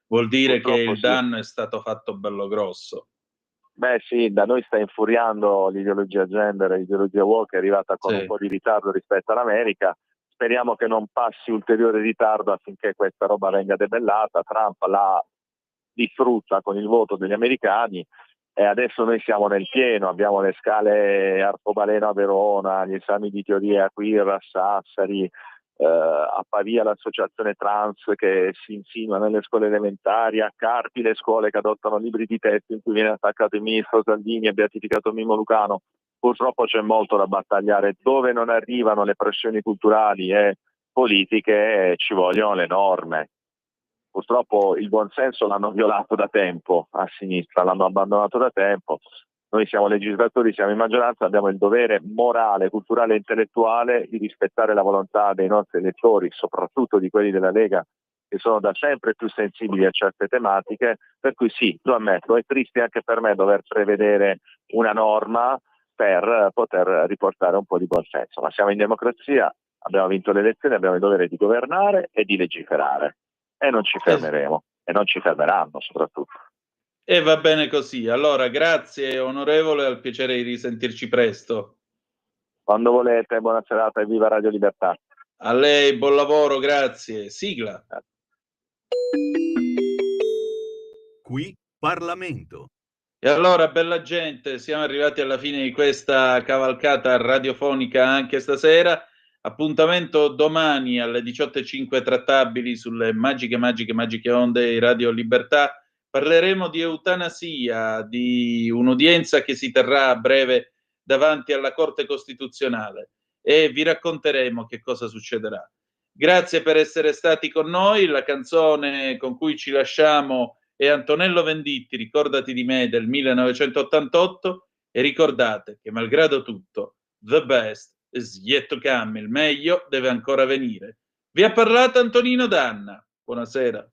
vuol dire che Purtroppo il sì. danno è stato fatto bello grosso. Beh sì, da noi sta infuriando l'ideologia gender, l'ideologia woke è arrivata con un po' di ritardo rispetto all'America. Speriamo che non passi ulteriore ritardo affinché questa roba venga debellata. Trump la disfrutta con il voto degli americani e adesso noi siamo nel pieno, abbiamo le scale arcobaleno a Verona, gli esami di teoria queer a Sassari, a Pavia l'associazione trans che si insinua nelle scuole elementari, a Carpi le scuole che adottano libri di testo in cui viene attaccato il ministro Salvini e beatificato Mimmo Lucano. Purtroppo c'è molto da battagliare. Dove non arrivano le pressioni culturali e politiche ci vogliono le norme. Purtroppo il buonsenso l'hanno violato da tempo a sinistra, l'hanno abbandonato da tempo. Noi siamo legislatori, siamo in maggioranza, abbiamo il dovere morale, culturale e intellettuale di rispettare la volontà dei nostri elettori, soprattutto di quelli della Lega, che sono da sempre più sensibili a certe tematiche. Per cui sì, lo ammetto, è triste anche per me dover prevedere una norma per poter riportare un po' di buonsenso. Ma siamo in democrazia, abbiamo vinto le elezioni, abbiamo il dovere di governare e di legiferare. E non ci fermeremo, e non ci fermeranno soprattutto. E va bene così. Allora, grazie onorevole, al piacere di risentirci presto. Quando volete, buona serata e viva Radio Libertà. A lei, buon lavoro, grazie. Sigla. Qui Parlamento. E allora, bella gente, siamo arrivati alla fine di questa cavalcata radiofonica anche stasera. Appuntamento domani alle 18:05 trattabili sulle magiche onde di Radio Libertà. Parleremo di eutanasia, di un'udienza che si terrà a breve davanti alla Corte Costituzionale e vi racconteremo che cosa succederà. Grazie per essere stati con noi. La canzone con cui ci lasciamo è Antonello Venditti, Ricordati di me, del 1988, e ricordate che malgrado tutto, the best is yet to come, il meglio deve ancora venire. Vi ha parlato Antonino Danna. Buonasera.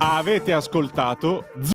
Avete ascoltato